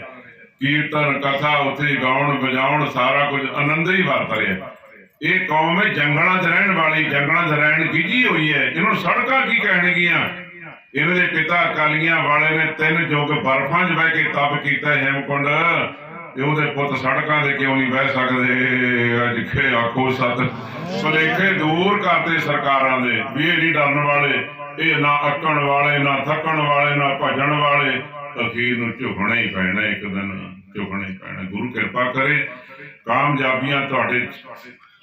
ਕੀਰਤਨ ਕਥਾ ਉੱਥੇ ਗਾਉਣ ਵਜਾਉਣ ਸਾਰਾ ਕੁਝ ਆਨੰਦ ਹੀ ਵਰਤ ਰਿਹਾ। ਇਹ ਕੌਮ ਹੈ ਜੰਗਲਾਂ 'ਚ ਰਹਿਣ ਵਾਲੀ, ਜੰਗਲਾਂ 'ਚ ਰਹਿਣ ਗਿੱਜੀ ਹੋਈ ਹੈ। ਇਹਨੂੰ ਸੜਕਾਂ ਕੀ ਕਹਿਣਗੀਆਂ। ਇਹਨਾਂ ਦੇ ਪਿਤਾ ਅਕਾਲੀਆਂ ਵਾਲੇ ਨੇ 3 ਯੁੱਗ ਬਰਫਾਂ 'ਚ ਬਹਿ ਕੇ ਤਪ ਕੀਤਾ ਹੇਮਕੁੰਡ, ਤੇ ਉਹਦੇ ਪੁੱਤ ਸੜਕਾਂ ਤੇ ਕਿਉਂ ਨਹੀਂ ਬਹਿ ਸਕਦੇ। ਜਿੱਥੇ ਆਖੋ ਸਤ, ਭੁਲੇਖੇ ਦੂਰ ਕਰਦੇ ਸਰਕਾਰਾਂ ਦੇ ਵੀ ਇਹ ਨਹੀਂ ਡਰਨ ਵਾਲੇ, ਇਹ ਨਾ ਅੱਕਣ ਵਾਲੇ, ਨਾ ਥੱਕਣ ਵਾਲੇ, ਨਾ ਭੱਜਣ ਵਾਲੇ। ਅਖੀਰ ਨੂੰ ਝੁਕਣਾ ਹੀ ਪੈਣਾ, ਇੱਕ ਦਿਨ ਝੁਕਣਾ ਹੀ ਪੈਣਾ। ਗੁਰੂ ਕਿਰਪਾ ਕਰੇ ਕਾਮਯਾਬੀਆਂ ਤੁਹਾਡੇ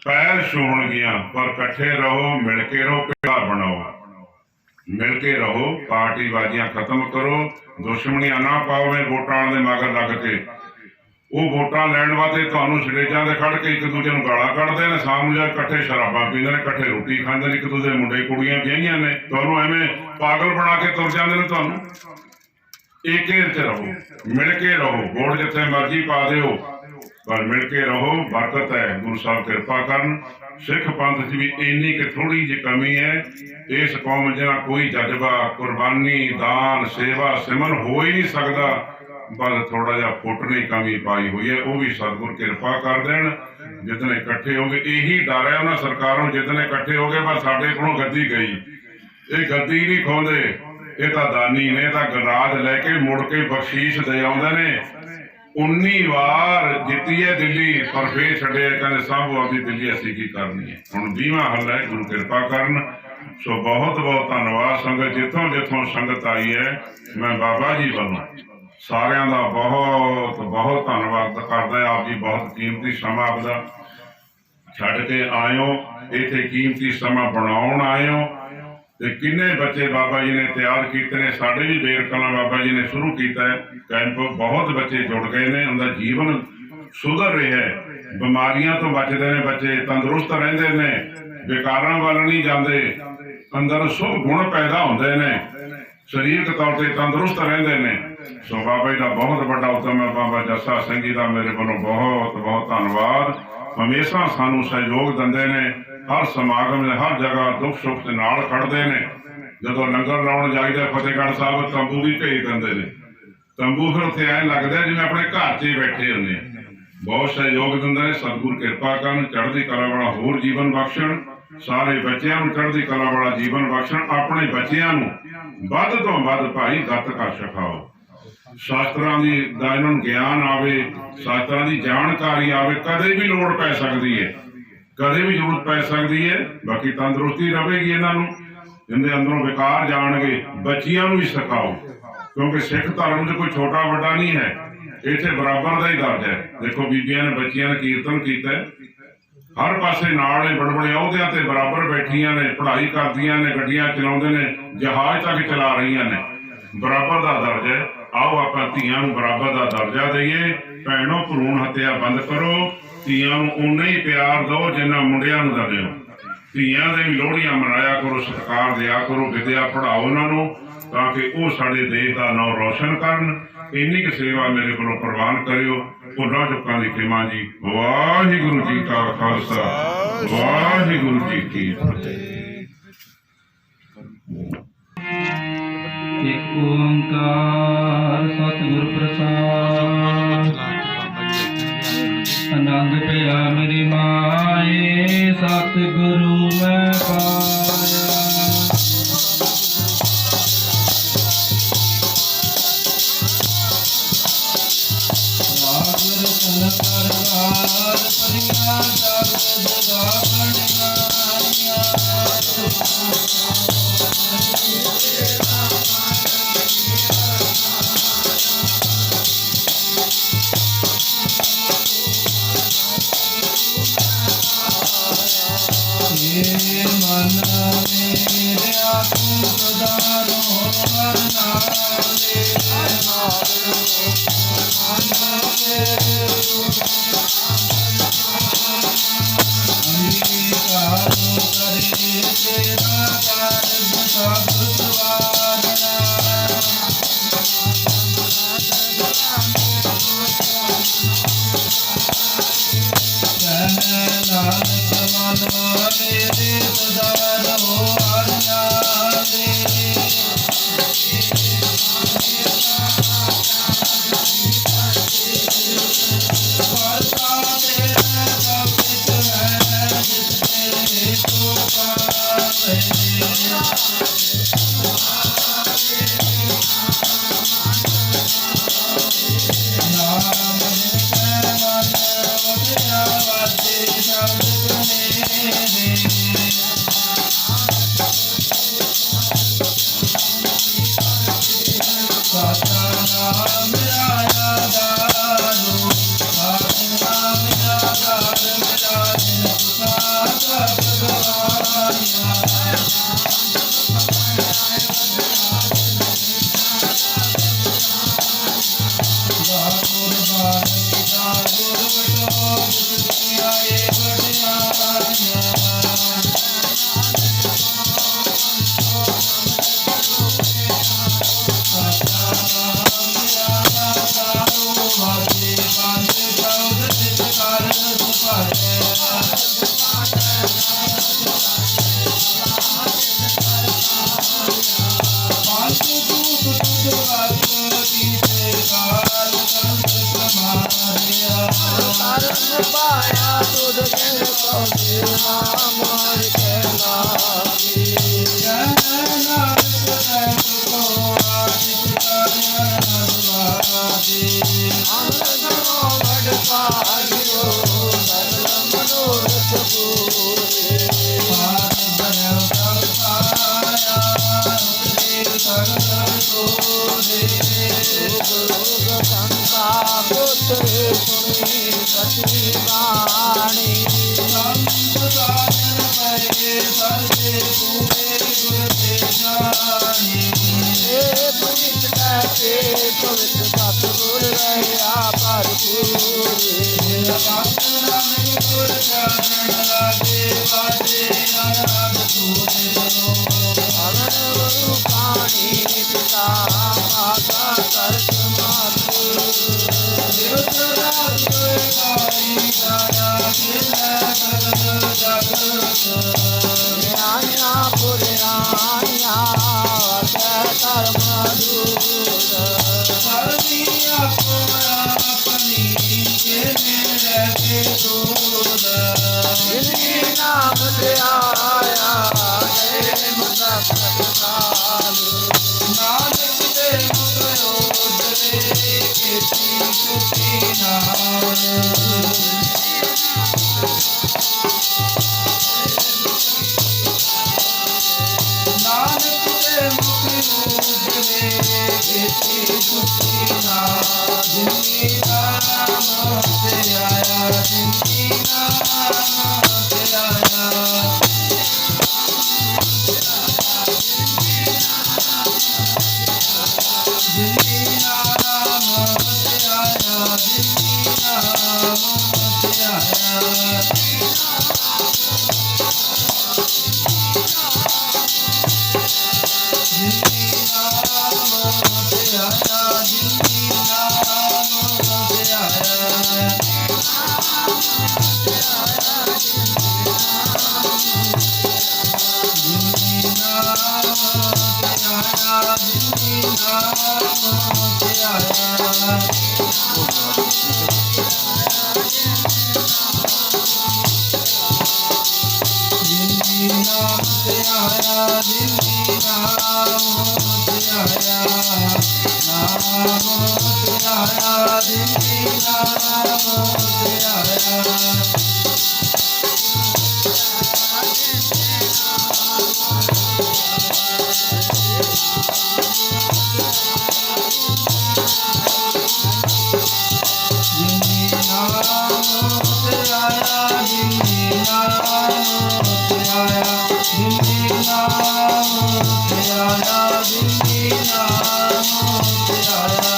ਪੈਰ ਛੂਹਣਗੀਆਂ, ਪਰ ਇਕੱਠੇ ਰਹੋ, ਮਿਲ ਕੇ ਰਹੋ, ਪਿਆਰਾ ਬਣਾਓ, ਮਿਲ ਕੇ ਰਹੋ। ਪਾਰਟੀਬਾਜ਼ੀਆਂ ਖਤਮ ਕਰੋ, ਦੁਸ਼ਮਣੀਆਂ ਨਾ ਪਾਓ। ਵੋਟਾਂ ਦੇ ਮਗਰ ਲੱਗ ਕੇ ਉਹ ਵੋਟਾਂ ਲੈਣ ਵਾਸਤੇ ਤੁਹਾਨੂੰ ਸਟੇਜਾਂ ਤੇ ਖੜ ਕੇ ਇੱਕ ਦੂਜੇ ਨੂੰ ਗਾਲਾਂ ਕੱਢਦੇ ਨੇ, ਸਾਹਮਣੇ ਜਾ ਇਕੱਠੇ ਸ਼ਰਾਬਾਂ ਪੀਂਦੇ ਨੇ, ਇਕੱਠੇ ਰੋਟੀ ਖਾਂਦੇ ਨੇ, ਇੱਕ ਦੂਜੇ ਮੁੰਡੇ ਕੁੜੀਆਂ ਵਿਆਹੀਆਂ ਨੇ, ਤੁਹਾਨੂੰ ਐਵੇਂ ਪਾਗਲ ਬਣਾ ਕੇ ਤੁਰ ਜਾਂਦੇ ਨੇ। ਤੁਹਾਨੂੰ ਏਕੇ 'ਚ ਰਹੋ, ਮਿਲ ਕੇ ਰਹੋ। ਵੋਟ ਜਿੱਥੇ ਮਰਜ਼ੀ ਪਾ ਦਿਓ, ਪਰ ਮਿਲ ਕੇ ਰਹੋ। ਬਰਕਤ ਹੈ, ਗੁਰੂ ਸਾਹਿਬ ਕਿਰਪਾ ਕਰਨ। ਸਿੱਖ ਪੰਥ 'ਚ ਵੀ ਇੰਨੀ ਕਿ ਥੋੜੀ ਜਿਹੀ ਕਮੀ ਹੈ। ਇਸ ਕੌਮ ਜਿਹੜਾ ਕੋਈ ਜਜ਼ਬਾ, ਕੁਰਬਾਨੀ, ਦਾਨ, ਸੇਵਾ, ਸਿਮਰਨ ਹੋ ਹੀ ਨਹੀਂ ਸਕਦਾ। ਬਸ ਥੋੜਾ ਜਿਹਾ ਫੁੱਟ ਨਹੀਂ ਕਮੀ ਪਾਈ ਹੋਈ ਹੈ, ਉਹ ਵੀ ਸਤਿਗੁਰ ਕਿਰਪਾ ਕਰ ਦੇਣ। ਜਿੱਦਣ ਇਕੱਠੇ ਹੋ ਗਏ, ਇਹੀ ਡਰ ਹੈ ਉਹਨਾਂ ਸਰਕਾਰਾਂ ਨੂੰ, ਜਿੱਦਣ ਇਕੱਠੇ ਹੋ ਗਏ ਬਸ ਸਾਡੇ ਕੋਲੋਂ ਗੱਦੀ ਗਈ। ਇਹ ਗੱਦੀ ਨਹੀਂ ਖੋਂਦੇ, ਇਹ ਤਾਂ ਦਾਨੀ ਨੇ, ਤਾਂ ਗਰਾਜ ਲੈ ਕੇ ਮੁੜ ਕੇ ਬਖਸ਼ੀਸ਼ ਦੇ ਆਉਂਦੇ ਨੇ। 19 ਵਾਰ ਜਿੱਤੀ ਹੈ ਦਿੱਲੀ, ਪਰ ਫੇਰ ਛੱਡੇ, ਕਹਿੰਦੇ ਸਭ ਆਪਦੀ ਦਿੱਲੀ ਅਸੀਂ ਕੀ ਕਰਨੀ ਹੈ। ਹੁਣ 20ਵਾਂ ਹੱਲ ਹੈ, ਗੁਰੂ ਕਿਰਪਾ ਕਰਨ। ਸੋ ਬਹੁਤ ਬਹੁਤ ਧੰਨਵਾਦ ਸੰਗਤ, ਜਿੱਥੋਂ ਜਿੱਥੋਂ ਸੰਗਤ ਆਈ ਹੈ। ਮੈਂ ਬਾਬਾ ਜੀ ਵੱਲੋਂ ਸਾਰਿਆਂ ਦਾ ਬਹੁਤ ਬਹੁਤ ਧੰਨਵਾਦ ਕਰਦਾ। ਆਪ ਜੀ ਬਹੁਤ ਕੀਮਤੀ ਸਮਾਂ ਆਪਦਾ ਛੱਡ ਕੇ ਆਇਓ, ਇੱਥੇ ਕੀਮਤੀ ਸਮਾਂ ਬਣਾਉਣ ਆਇਓ। ਤੇ ਕਿੰਨੇ ਬੱਚੇ ਬਾਬਾ ਜੀ ਨੇ ਤਿਆਰ ਕੀਤੇ ਨੇ। ਸਾਡੇ ਵੀ ਬੇਰ ਕਲਾਂ ਬਾਬਾ ਜੀ ਨੇ ਸ਼ੁਰੂ ਕੀਤਾ ਹੈ ਕੈਂਪ, ਬਹੁਤ ਬੱਚੇ ਜੁੜ ਗਏ ਨੇ, ਉਹਦਾ ਜੀਵਨ ਸੁਧਰ ਰਿਹਾ ਹੈ, ਬਿਮਾਰੀਆਂ ਤੋਂ ਬਚਦੇ ਨੇ ਬੱਚੇ, ਤੰਦਰੁਸਤ ਰਹਿੰਦੇ ਨੇ, ਵਿਕਾਰਾਂ ਵੱਲ ਨਹੀਂ ਜਾਂਦੇ, ਅੰਦਰ ਸੁਭ ਗੁਣ ਪੈਦਾ ਹੁੰਦੇ ਨੇ, ਸਰੀਰਕ ਤੌਰ ਤੇ ਤੰਦਰੁਸਤ ਰਹਿੰਦੇ ਨੇ। ਸੋ ਬਾਬਾ ਜੀ ਦਾ ਬਹੁਤ ਵੱਡਾ ਉਦਮ ਹੈ। ਬਾਬਾ ਜੱਸਾ ਸਿੰਘ ਜੀ ਦਾ ਮੇਰੇ ਵੱਲੋਂ ਬਹੁਤ ਬਹੁਤ ਧੰਨਵਾਦ। ਹਮੇਸ਼ਾ ਸਾਨੂੰ ਸਹਿਯੋਗ ਦਿੰਦੇ ਨੇ, ਹਰ ਸਮਾਗਮ ਦੇ ਹਰ ਜਗ੍ਹਾ ਦੁੱਖ ਸੁੱਖ ਦੇ ਨਾਲ ਖੜਦੇ ਨੇ। ਜਦੋਂ ਲੰਗਰ ਲਾਉਣ ਜਾਈਦਾ ਫਤਿਹਗੜ੍ਹ ਸਾਹਿਬ, ਤੰਬੂ ਵੀ ਭੇਜ ਦਿੰਦੇ ਨੇ। ਤੰਬੂ ਫਿਰ ਉੱਥੇ ਐਂ ਲੱਗਦਾ ਜਿਵੇਂ ਆਪਣੇ ਘਰ 'ਚ ਹੀ ਬੈਠੇ ਹੁੰਦੇ ਆ। ਬਹੁਤ ਸਹਿਯੋਗ ਦਿੰਦੇ ਨੇ। ਸਤਿਗੁਰ ਕਿਰਪਾ ਕਰਨ, ਚੜ੍ਹਦੀ ਕਲਾ ਵਾਲਾ ਹੋਰ ਜੀਵਨ ਬਖਸ਼ਣ, ਸਾਰੇ ਬੱਚਿਆਂ ਨੂੰ ਚੜ੍ਹਦੀ ਕਲਾ ਵਾਲਾ ਜੀਵਨ ਬਖਸ਼ਣ। ਆਪਣੇ ਬੱਚਿਆਂ ਨੂੰ ਵੱਧ ਤੋਂ ਵੱਧ ਭਾਈ ਗੱਤਕਾ ਸਿਖਾਓ, ਸ਼ਾਸਤਰਾਂ ਦੀ ਦਾ ਇਹਨਾਂ ਨੂੰ ਗਿਆਨ ਆਵੇ, ਸ਼ਾਸਤਰਾਂ ਦੀ ਜਾਣਕਾਰੀ ਆਵੇ। ਕਦੇ ਵੀ ਲੋੜ ਪੈ ਸਕਦੀ ਹੈ, ਕਦੇ ਵੀ ਜ਼ਰੂਰਤ ਪੈ ਸਕਦੀ ਹੈ। ਬਾਕੀ ਤੰਦਰੁਸਤੀ ਰਹੇਗੀ ਇਹਨਾਂ ਨੂੰ, ਇਹਦੇ ਅੰਦਰੋਂ ਵਿਕਾਰ ਜਾਣਗੇ। ਬੱਚਿਆਂ ਨੂੰ ਵੀ ਸਿਖਾਓ, क्योंकि सिख धर्म च कोई छोटा बड़ा नहीं है, इत्थे बराबर का ही दर्ज है। देखो बीबियां ने बच्चियां ने कीर्तन किया, हर पासे नाल ने बड़े बड़े अहुदियां ते बराबर बैठियां ने, पढ़ाई करदियां ने, गड्डियां चलाउंदे ने, जहाज तक चला रही ने, बराबर का दर्ज है। आओ आपां धीआं नूं बराबर का दर्जा दईए। भैणों भरूण हत्या बंद करो, धीआं नूं उन्ना ही प्यार दो जिन्ना मुंडियां नूं दिंदे हो। धीआं दे भी लोहड़ियां मनाया करो, सत्कार दिया करो, विद्या पढ़ाओ उन्हां नूं ताकि वो साडे देश का नाम रोशन करन। इन्नी की सेवा मेरे को प्रवान करियो। भुलां चुकां दी खिमा जी। वाहिगुरू जी का खालसा, वाहिगुरू जी की फतेह। एक ओंकार सतगुर प्रसाद, आनंद पिया मेरी माए, सतगुरु मैं पाया। राग रतन परवार परिया, जग जगा बनिया। मन मेरे आत्म प्रदानो हर नाले, अंगीकार करे तेरा कार्य सब सवारना। नानक मन मेरे सदा रहो हर नाले। परता तेरा सब कुछ है, जिस तेरे को पावे। नाम जिनके मन वसिया, वाजे शब्द मेरे। सतनाम आया दारो, सतनाम आधार मेरा, जिन पुकारा भगवाया। गुरबान पिता गुर बटो, जिस आए बढ़िया। इति दुखी ना जिंदगी नाम से आया जिंदगी नाम से आया जिंदगी नाम से आया जिंदगी नाम से आया जिंदगी नाम से आया जिंदगी नाम से आया जिंदगी नाम से आया जिंदगी नाम से आया जिंदगी नाम से आया जिंदगी नाम से आया नाम से आया जिंदगी नाम से आया जिंदगी नाम से आया जिंदगी नाम से आया जिंदगी नाम से आया जिंदगी नाम से आया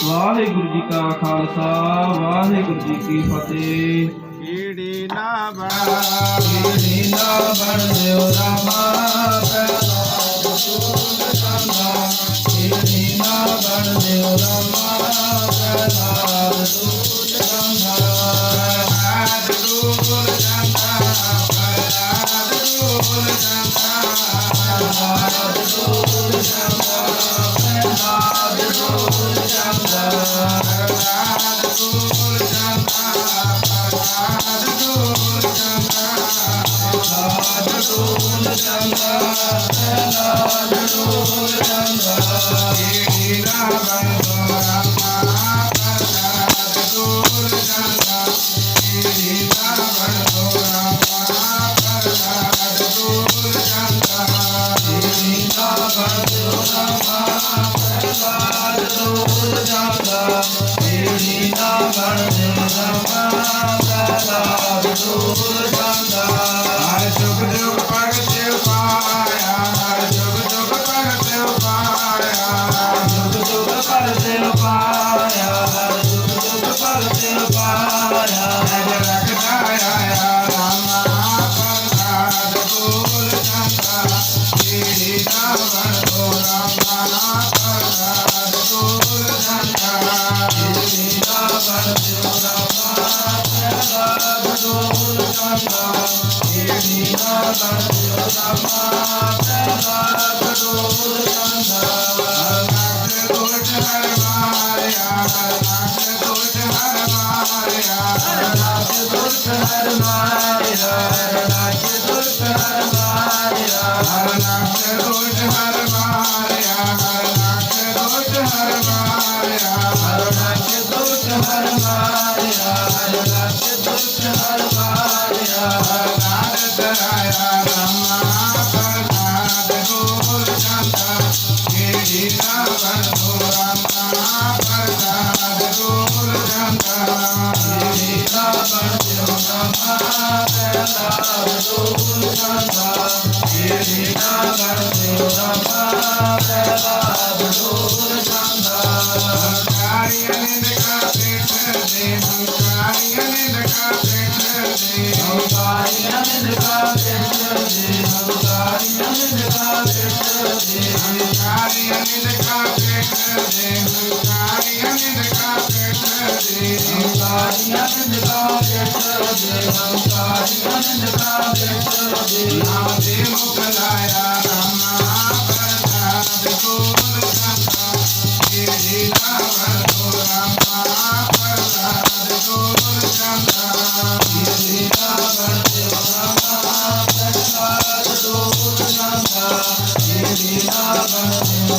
ਵਾਹਿਗੁਰੂ ਜੀ ਕਾ ਖਾਲਸਾ ਵਾਹਿਗੁਰੂ ਜੀ ਕੀ ਫਤਿਹ ਕੀੜੀ ਨਾ ਬਣ ਕੀੜੀ ਨਾ ਬਣ ਦਿਓ ਰਾਮਾ ਪਹਿਲਾ ਦੂਲ ਜਾਂਦਾ ਕੀੜੀ ਨਾ ਬਣ ਦਿਓ ਰਾਮਾ ਪਹਿਲਾ ਦੂਲ ਜਾਂਦਾ ਦੂਲ ਜਾਂਦਾ ਪਹਿਲਾ ਦੂਲ ਜਾਂਦਾ ਦੂਲ ਜਾਂਦਾ ਪਹਿਲਾ ਦੂਲ ਜਾਂਦਾ ਦੂਲ ਜਾਂਦਾ ਦੂਲ ਜਾਂਦਾ ਦੂਲ ਜਾਂਦਾ ਦੂਲ ਜਾਂਦਾ ਕੀੜੀ ਨਾ ਬਣ ਦਿਓ ਰਾਮਾ ਪਹਿਲਾ ਦੂਲ ਜਾਂਦਾ ਕੀੜੀ ਨਾ ਬਣ ਦਿਓ ਰਾਮਾ ਪਹਿਲਾ ਦੂਲ ਜਾਂਦਾ ਕੀੜੀ ਨਾ ਬਣ ਦਿਓ ਰਾਮਾ ਪਹਿਲਾ ਦੂਲ ਜਾਂਦਾ ਕੀੜੀ ਨਾ ਬਣ ਦਿਓ ਰਾਮਾ ਪਹਿਲਾ ਦੂਲ ਜਾਂਦਾ ਹਰ ਜੁਗ ਜੁਗ ਭਗਤਿ ਪਾਇਆ ਹਰ ਜੁਗ ਜੁਗ ਭਗਤਿ ਪਾਇਆ ਹਰ ਜੁਗ ਜੁਗ ਭਗਤਿ ਪਾਇਆ ਹਰ ਜੁਗ ਜੁਗ ਭਗਤਿ ਪਾਇਆ ਨਜ ਰੱਖਦਾ ਆਇਆ ਰਾਮਾ ਪ੍ਰਸਾਦ ਬੋਲ ਜਾਂਦਾ ਕੀੜੀ ਨਾ ਬਣ ਦਿਓ ਰਾਮਾ ਪ੍ਰਸਾਦ ਬੋਲ ਜਾਂਦਾ ਕੀੜੀ ਨਾ ਬਣ ਦਿਓ ਰਾਮਾ ਪ੍ਰਸਾਦ ਬੋਲ ਜਾਂਦਾ ਕੀੜੀ ਨਾ ਬਣ ਦਿਓ ਰਾਮਾ ਪ੍ਰਸਾਦ ਬੋਲ ਜਾਂਦਾ ਨਾਮ ਕੋਟ ਹਰ ਮਾਰਿਆ ਨਾਮ ਕੋਟ ਹਰ ਮਾਰਿਆ ਨਾਮ ਕੋਟ ਹਰ ਮਾਰਿਆ ਨਾਮ ਕੋਟ ਹਰ ਮਾਰਿਆ ਨਾਮ ਕੋਟ ਹਰ ਮਾਰਿਆ ਨਾਮ ਕੋਟ ਹਰ ਮਾਰਿਆ ਨਾਮ ਕੋਟ ਹਰ ਮਾਰਿਆ ਨਾਮ ਕੋਟ ਹਰ ਮਾਰਿਆ ਨਾਨਕ ਆਇਆ ਰਾਮਾ ਪ੍ਰਸਾਦ ਬੋਲ ਜਾਂਦਾ ਕੀੜੀ ਨਾ ਬਣ ਦਿਓ ਰਾਮਾ ਪ੍ਰਸਾਦ ਬੋਲ ਜਾਂਦਾ ਕੀੜੀ ਨਾ ਬਣ ਦਿਓ ਰਾਮਾ ਪ੍ਰਸਾਦ ਬੋਲ ਜਾਂਦਾ ਕੀੜੀ ਨਾ ਬਣ ਦਿਓ ਰਾਮਾ ਪ੍ਰਸਾਦ ਬੋਲ ਜਾਂਦਾ ਹੰਕਾਰੀ ਅਨੰਦ ਕਾ ਪੇਟ ਦੇ ਹੰਕਾਰੀ ਅਨੰਦ ਕਾ ਪੇਟ ਦੇ ਹੰਕਾਰੀ ਅਨੰਦ ਕਾ ਪੇਟ ਦੇ ਹੰਕਾਰੀ ਅਨੰਦ ਕਾ ਪੇਟ ਦੇ ਹੰਕਾਰੀ ਅਨੰਦ ਕਾ ਪੇਟ ਦੇ ਹੰਕਾਰੀ ਅਨੰਦ ਕਾ ਪੇਟ ਦੇ ਹੰਕਾਰੀ ਅਨੰਦ ਕਾ ਪੇਟ ਦੇ ਹੰਕਾਰੀ ਅਨੰਦ ਕਾ ਪੇਟ ਦੇ ਨਾਮ ਦੇ ਮੁਖ ਲਾਇਆ ਰਾਮਾ ਪ੍ਰਸਾਦ ਬੋਲ ਜਾਂਦਾ ਕੀੜੀ ਨਾ ਬਣ ਦਿਓ ਰਾਮਾ ਪ੍ਰਸਾਦ ਬੋਲ ਜਾਂਦਾ ਕੀੜੀ ਨਾ ਬਣ ਦਿਓ ਰਾਮਾ ਪ੍ਰਸਾਦ ਬੋਲ ਜਾਂਦਾ ਕੀੜੀ ਨਾ ਬਣ ਦਿਓ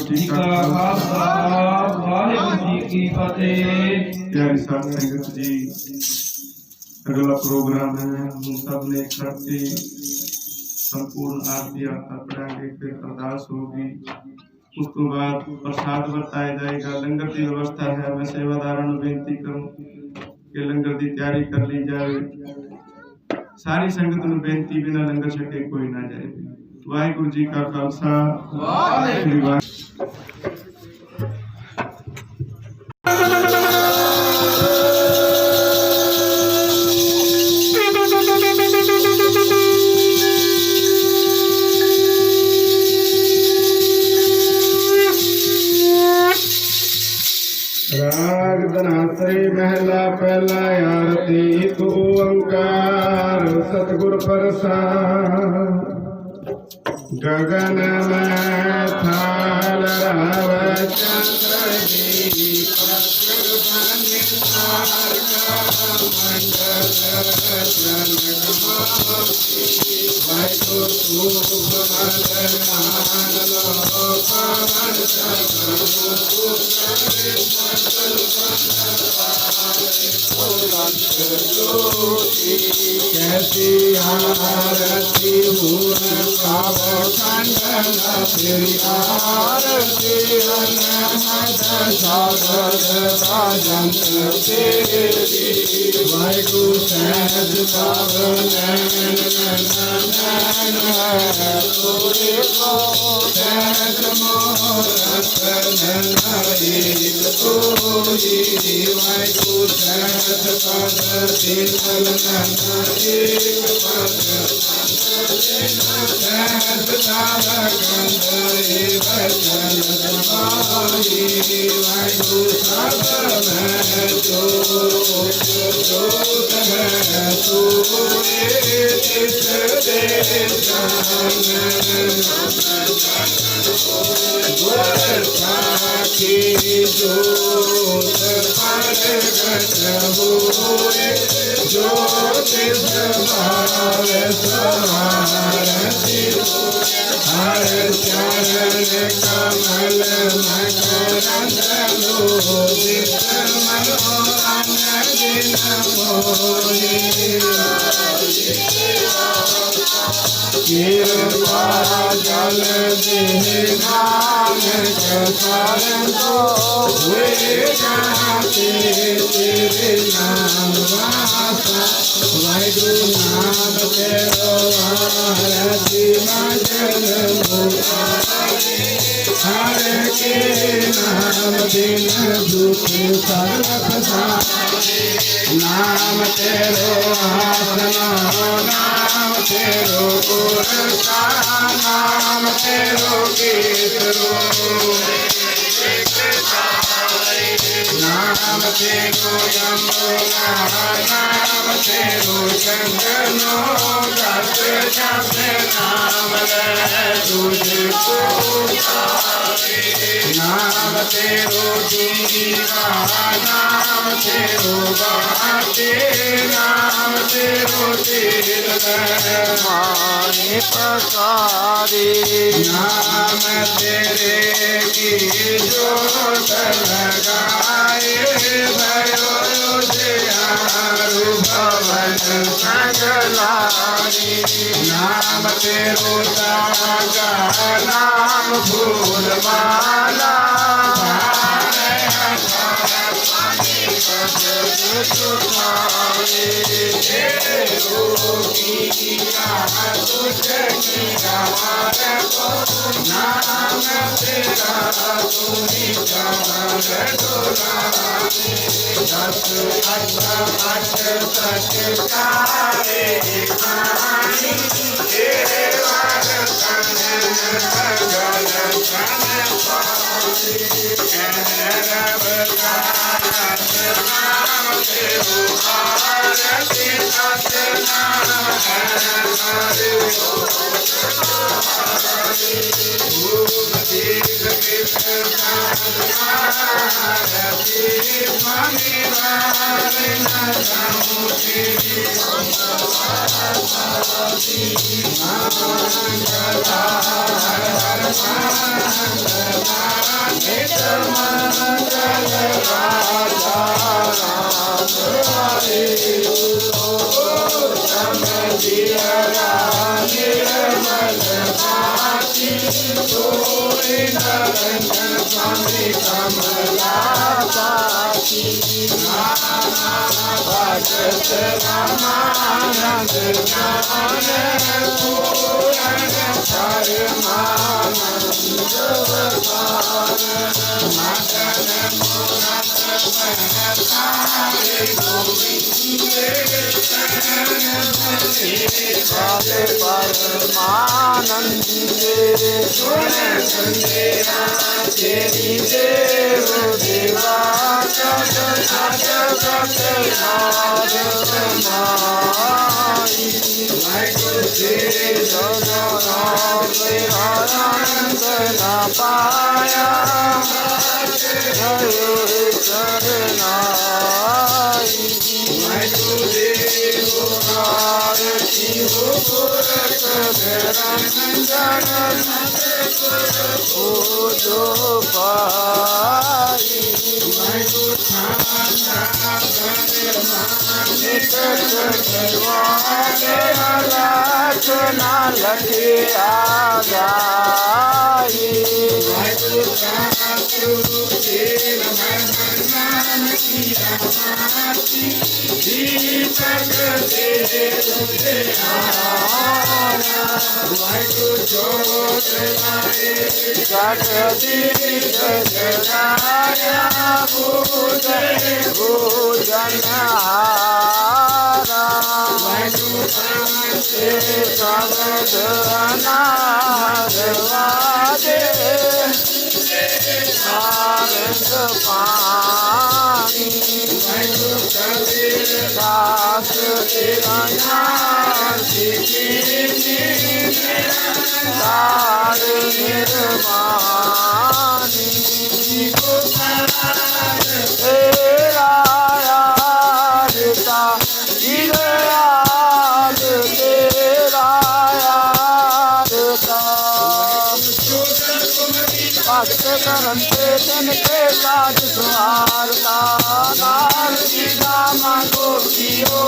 ਜੀ ਕਾ ਖਾਲਸਾ ਵਾਹਿਗੁਰੂ ਜੀ ਕੀ ਫਤਿਹ। प्यारी साथ संगत जी, अगला प्रोग्राम है हम सब ने इकट्ठे संपूर्ण आरती आता पढ़ाएंगे, फिर अरदास होगी, उस तो बाद प्रसाद वरताया जाएगा। लंगर की व्यवस्था है। मैं सेवादारों को बेनती करूं कि लंगर की तैयारी कर ली जाए। सारी संगत को बेनती, बिना लंगर छके कोई ना जाए। वाहिगुरू जी का खालसा वाहिगुरू। राग धनासरी महला पहला आरती एक ओंकार सतगुर प्रसाद। गगन में थाल राव चंद्र दीपक बन तार का मंडल कैसी आरती हुआ पाव खंडन तेरी आरती अनहद सागर राजन तेरी। वाहिगुरु सहज पावन तोरे को सहज मोरत नैन तोरी। वाहिगुरु सहज पद दिल एक पद सहज तारकंद वचन समाई। वाहिगुरु सब में जोत जोत है तूने जिस देश गुर साखी जोत प्रगट हुए। ज्योत भाव समारती हर चरण कमल मकरंद लोहित मनोरम दिन मोहि। कृपा जल देह नाम जसन को हुए जाते तेरे नाम वासा वाहिगुरु नाम तेरो आरती मजन मुखारे हर के नाम दिन दुख सर्वथ सारे नाम तेरो आसना नाम तेरो पुरस्कार नाम तेरो कीर्तनो नाम तेरो यमुना नाम तेरो चंदनो जप जप नाम ले तुझको नाम तेरो जीवा नाम तेरो बाटे नाम तेरो दिल माने पसारे नाम तेरे की जोत लगाए भयो दयालु भवन संगलारी नाम तेरो ताजा नाम फूल माला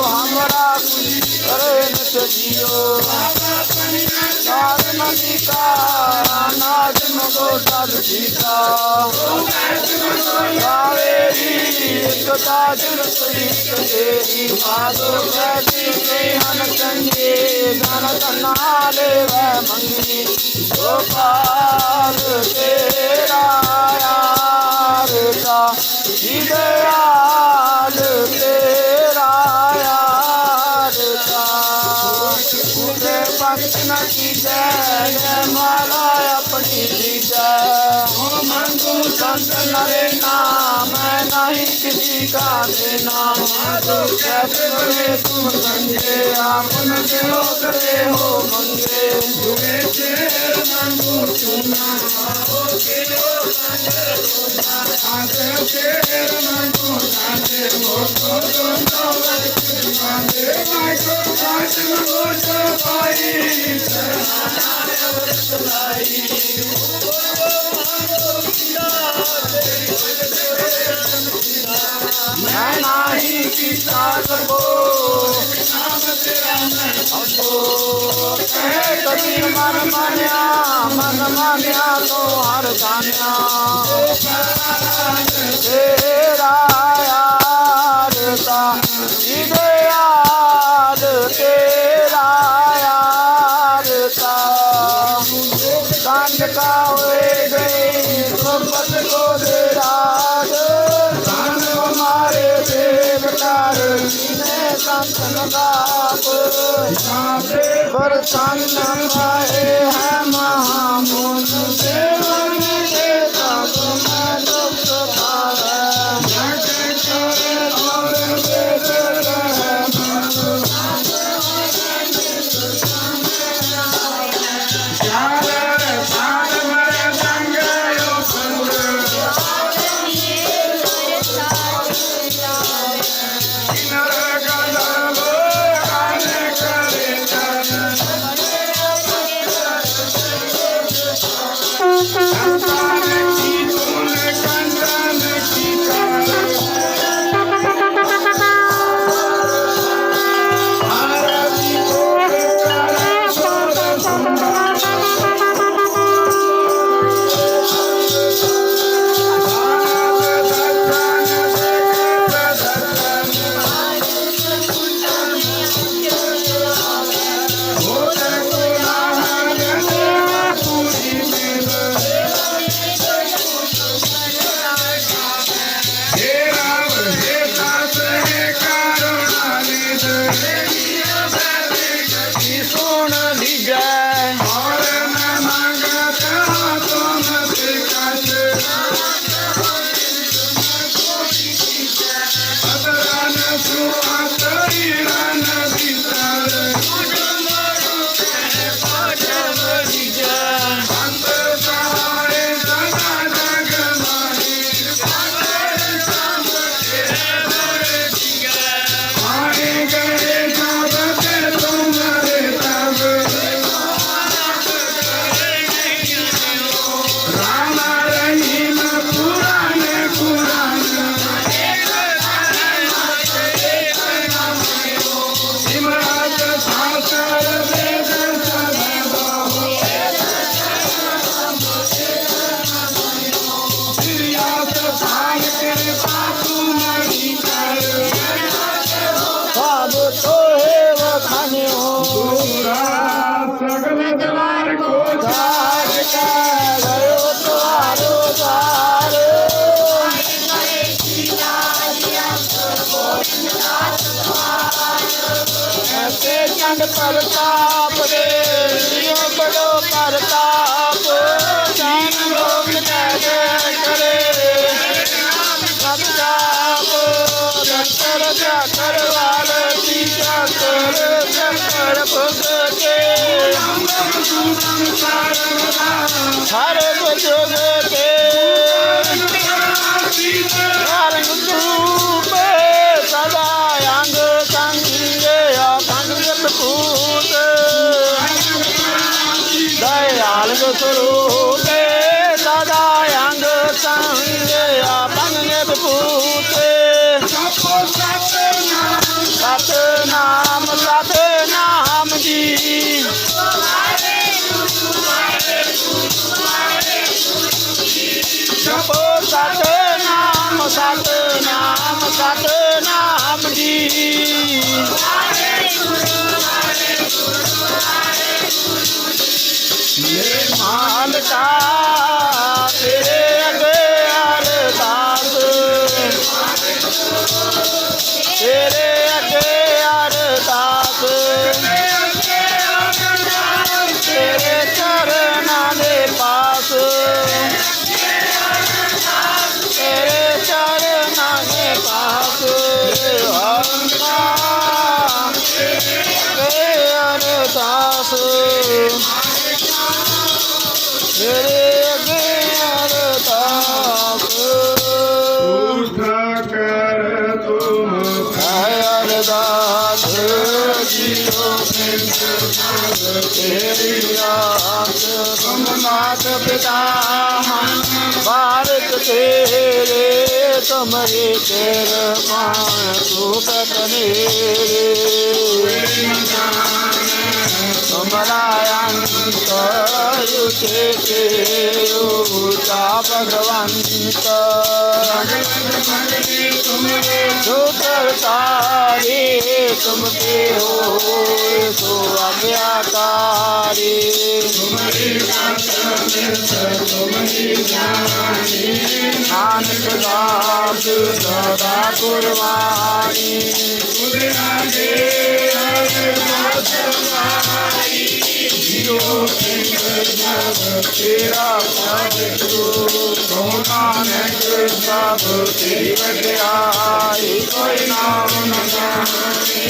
हमरा कुछ करे न जियो सद सीता कावेरी एकता जुड़ प्रीत तेरी माधो बैठी हन चंगे धन धनाले वह मंगी गोपाल तेरा यार का दयाल तेरा यार का उसे भक्त न की जय माला अपनी दी जय मंगू संत नरे नाम नहीं किसी का देना में तुम संगे आपन देहो करे हो मंगे मंगू चुना मैं नहीं पिता को कबीर मन मान्या तो हर जान्या तेरा यार का दयाल तेरा यार का कांड का हुए गए मोहब्बत को दे राज हमारे देवतार संतन बाप पर संग पाए है महामुन देवन देता तुम्हें दुख पावे और वेद प्रताप रे बड़ो प्रताप जान लोग जय करे प्रताप रक्षर जाकर वाले चक्कर भुग के हर बुजुर्ग के रूप सदा अंग संगे अखंड भूत दयाल स्वरूप सदा अंग संगे अखंड भूत सतनाम सतनाम जी मालका तेरे अगे अरदास तेरे अगे अरदास तेरे चरनां दे पास तेरे चरनां दे पास अरदास तेरे अगे अरदास उठा कर तुम अरदास जियो तेरी आस तुम मात पिता हम बालक तेरे तुम्हारे तेर मान सुखत मेरे तुम्हारा अंत ऊंचा भगवंत सुतरतारी तुम पे हो सो आज्ञाकारी नानक दास सदा कुर्बानी तेरा नानक सब तेरी वड्याई कोई नाम न जाने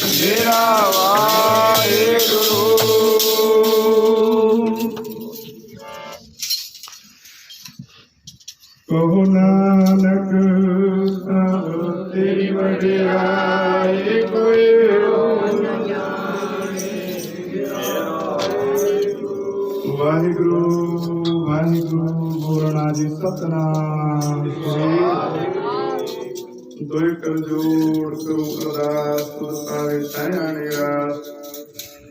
मेरा वाहेगुरु कहो नानक सब तेरी वड्याई कोई वाहिगुरु वाहिगुरु बोलना जी सतनाम दोई कर जोड़ करो अरदास तुझ पावे ताया निरास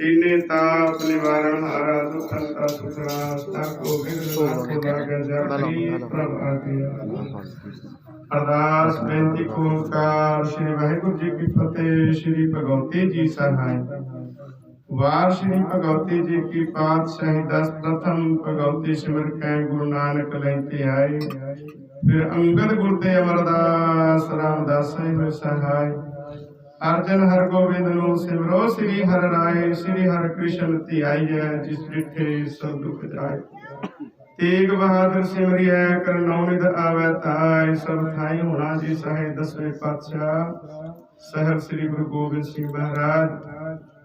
इन्ने ताप निवारण हारा दुख हरता सुखरास ताको विघ्न नाथ लागे जाती प्रभ आज्ञा अरदास बेनती ओंकार श्री वाहिगुरु जी की फतेह श्री भगवती जी सहाय वार श्री भगवती जी की पातशाही दस प्रथम भगवती सिमर कै गुरु नानक लैते आए फिर अंगद गुरदेव अमरदास रामदास हुए सहाय अर्जन हर गोविंद नु सिमरो श्री हर राय श्री हर कृष्ण धियाई है जिस डिठे सब दुख जाए तेग बहादुर सिमरिया कर नौनिध आवे ताय सब थाई होना जी सहाय दसवें पातशाह सहर श्री गुरु गोबिंद सिंह महाराज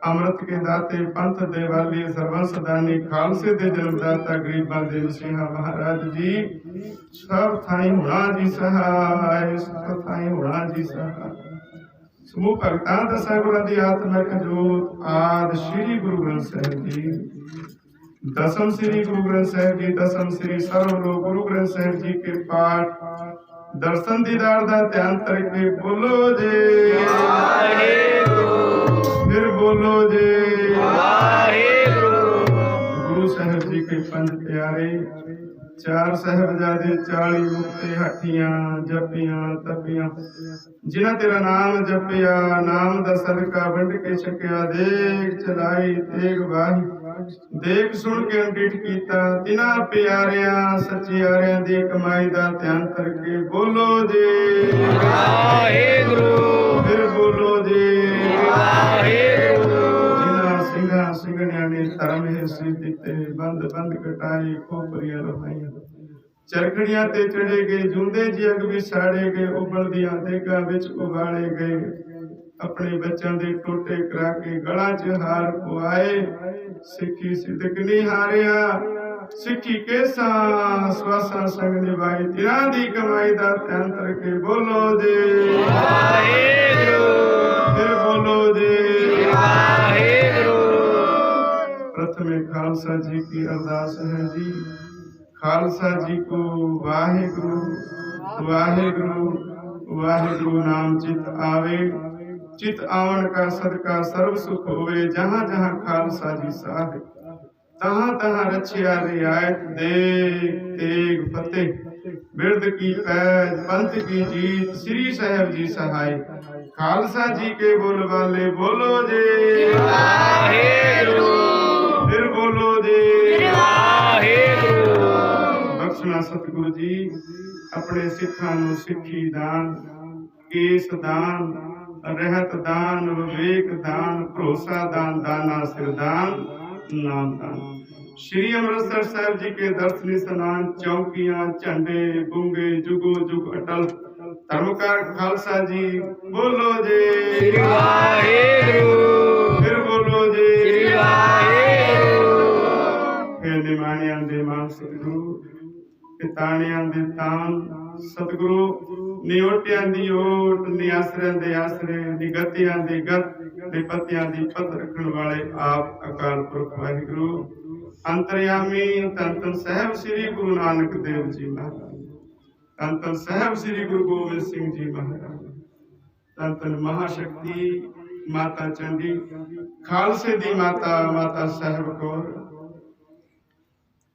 अमृत के दाते पंथ देवाली सर्वंस दानी खालसे दे जन्मदाता गरीबां दे मसीहा महाराज जी सब थाई होना जी सहाय सब थाई होना जी सहाय समूह भगतां दसां गुरां दी आत्मिक जोत आद श्री गुरु ग्रंथ साहिब जी दसम श्री गुरु ग्रंथ साहिब जी दसम श्री सर्वलोक गुरु ग्रंथ साहिब जी के पाठ दर्शन दीदार दा ध्यान करके बोलो जे फिर बोलो जे गुरु साहिब जी के पंज प्यारे चार साहिबजादे 40 मुक्ते हठियां जपियां तपियां जिन्हां तेरा नाम जपिया नाम दा सदका वंड के छकिया देख चलाई तेग वाही देख सुन के अंडिठ कीता तिन्हां प्यारियां सचियारियां दी कमाई दा ध्यान करके बोलो जे वाहिगुरु फिर बोलो जे वाहिगुरु जिन्हां सिंघां सिंघणियां ने धर्म हिस्से दिते बंद बंद कटाई खोपरियां रवाइयां चरखड़ियां ते चढ़े गए जूंदे जी अग भी साड़े गए उबलदियां देगा विच उगाड़े गए अपने बच्चों दे टोटे करा के गला च हार पवाए सिक्खी सिदक नहीं हारिया सिक्खी केसा स्वासा संग निभाई तिरां दी कमाई दा ध्यान करके बोलो जे वाहिगुरु फिर बोलो जे वाहिगुरु प्रथम खालसा जी की अरदास है जी खालसा जी को वाहिगुरु वाहिगुरु वाहिगुरु नाम चित आवे चित आवन का सदका सर्व सुख होवे जहाँ जहाँ खालसा जी साहे तहाँ तहाँ रछिया रियायत देख तेग फतेह बिरद की पैज पंथ की जीत श्री साहेब जी सहाय खालसा जी के बोल वाले बोलो जे वाहिगुरु फिर बोलो जे बख्शना सतगुरु जी अपने सिखां नूं सिक्खी दान, केस दान, रहत दान, विवेक दान, भरोसा दान, दाना सिर दान, नाम दान। श्री अमृतसर साहिब जी के दर्शनी स्नान, चौकियां, झंडे, गुंगे जुगो जुग अटल। धर्मकार खालसा जी बोलो जी, फिर बोलो जी, फिर निमाणियां दे मान सतगुरु, ताणियां दे तान सतगुरु, निओटियां दी ओट, निआसरियां दे आसरे, निगतियां दे गत, निपतियां दी पत रखण वाले आप अकाल पुरख वाहिगुरु अंतर्यामी धन धन साहिब श्री गुरु नानक देव जी महाराज, धन धन साहिब श्री गुरु गोबिंद सिंह जी महाराज, धन धन महाशक्ति माता चंडी, खालसे दी माता, माता साहिब कौर,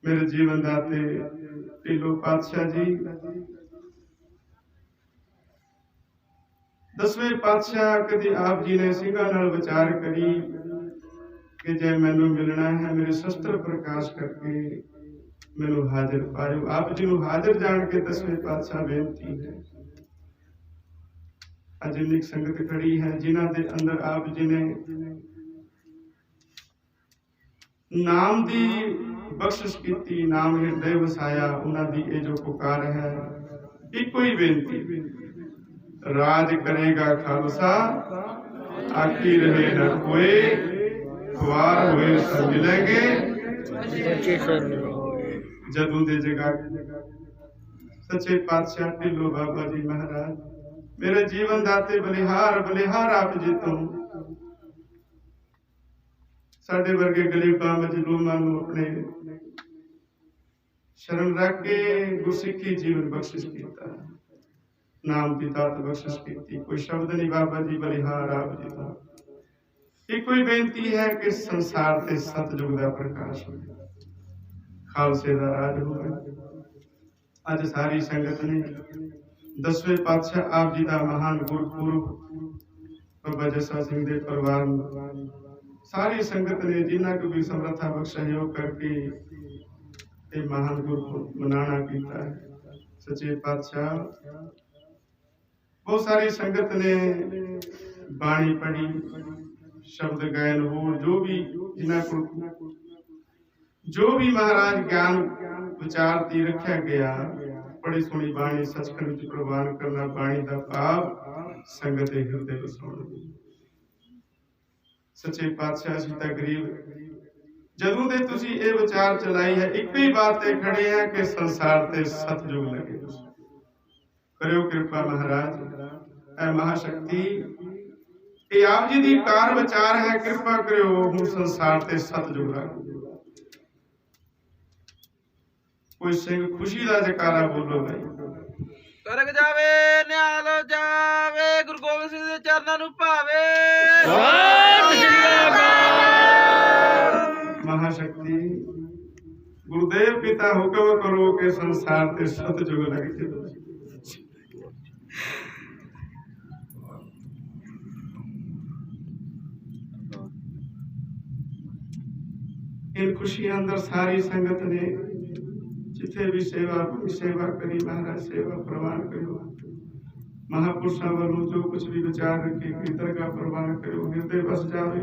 मेरे जीवन दाते ढिल्लो पातशाह जी, 10वें पातशाह कदी आप जी ने ਸਿੰਘਾਂ ਨਾਲ विचार करी कि जे मैनू मिलना है मेरे शस्त्र प्रकाश करके मैनू हाजिर पायो। आप जी नू हाजिर जान के 10वें पातशाह बेनती है। अज इन्नी संगत खड़ी है जिन्हां दे अंदर आप जी ने नाम दी बख्शिश की, नाम हृदय वसाया। उन्हां दी ये जो पुकार है, इको ही बेनती, राज करेगा खालसा, आखी रहे न कोई, ख्वार हुए सब मिलेंगे, जदों दे जगा। सच्चे पातशाह ढिल्लो बाबा जी महाराज, मेरे जीवन दाते बलिहार, बलिहार आप जी तो साडे वर्गे गरीबां मजलूमां नूं अपने शरण रख के गुरसिੱਖੀ जीवन बख्शिश कीता, नाम की दात बख्शिश की। कोई शब्द नहीं बाबा जी बलिहार आप जी का। एक कोई बेनती है कि संसार ते सतयुग का प्रकाश हो, खालसे का राज हो। अज सारी संगत ने 10वें पातशाह आप जी का महान गुरपुरब बाबा जस्सा सिंह दे परिवार सारी संगत ने जिन्ना को भी समर्था बख्श सहयोग करके ये महान गुरपुरब मनाना किया है। सच्चे पातशाह बहुत सारी संगत ने बाणी पढ़ी, शब्द गायन हो, जो भी जिन्हों को जो भी महाराज ज्ञान विचार दी रखा गया, बड़ी सोहनी बाणी सचखंड विच प्रवान करना, बाणी का भाव संगत के हृदय वसाउणा। सच्चे पातशाह जी दा गरीब जदों दे तुसीं ये विचार चलाई है, एक ही बात ते खड़े हैं कि संसार ते सतयुग लगे। करो कृपा महाराज, ऐ महाशक्ति, ये आप जी दी कार विचार है, कृपा करो हुण संसार ते सतयुग लगे। कोई सिंह खुशी दा जयकारा बोलो भाई। करग जावे निहाल जावे, गुरु गोबिंद सिंह दे चरनां नूं भावे। महाशक्ति गुरुदेव पिता हुक्म करो के संसार ते सतयुग लगे। इन खुशियां अंदर सारी संगत ने जिथे भी सेवा करी, महाराज सेवा प्रवान करो। महापुरुषों वालों जो कुछ भी विचार रखे कीर्तन का प्रवान करो, हृदय बस जावे।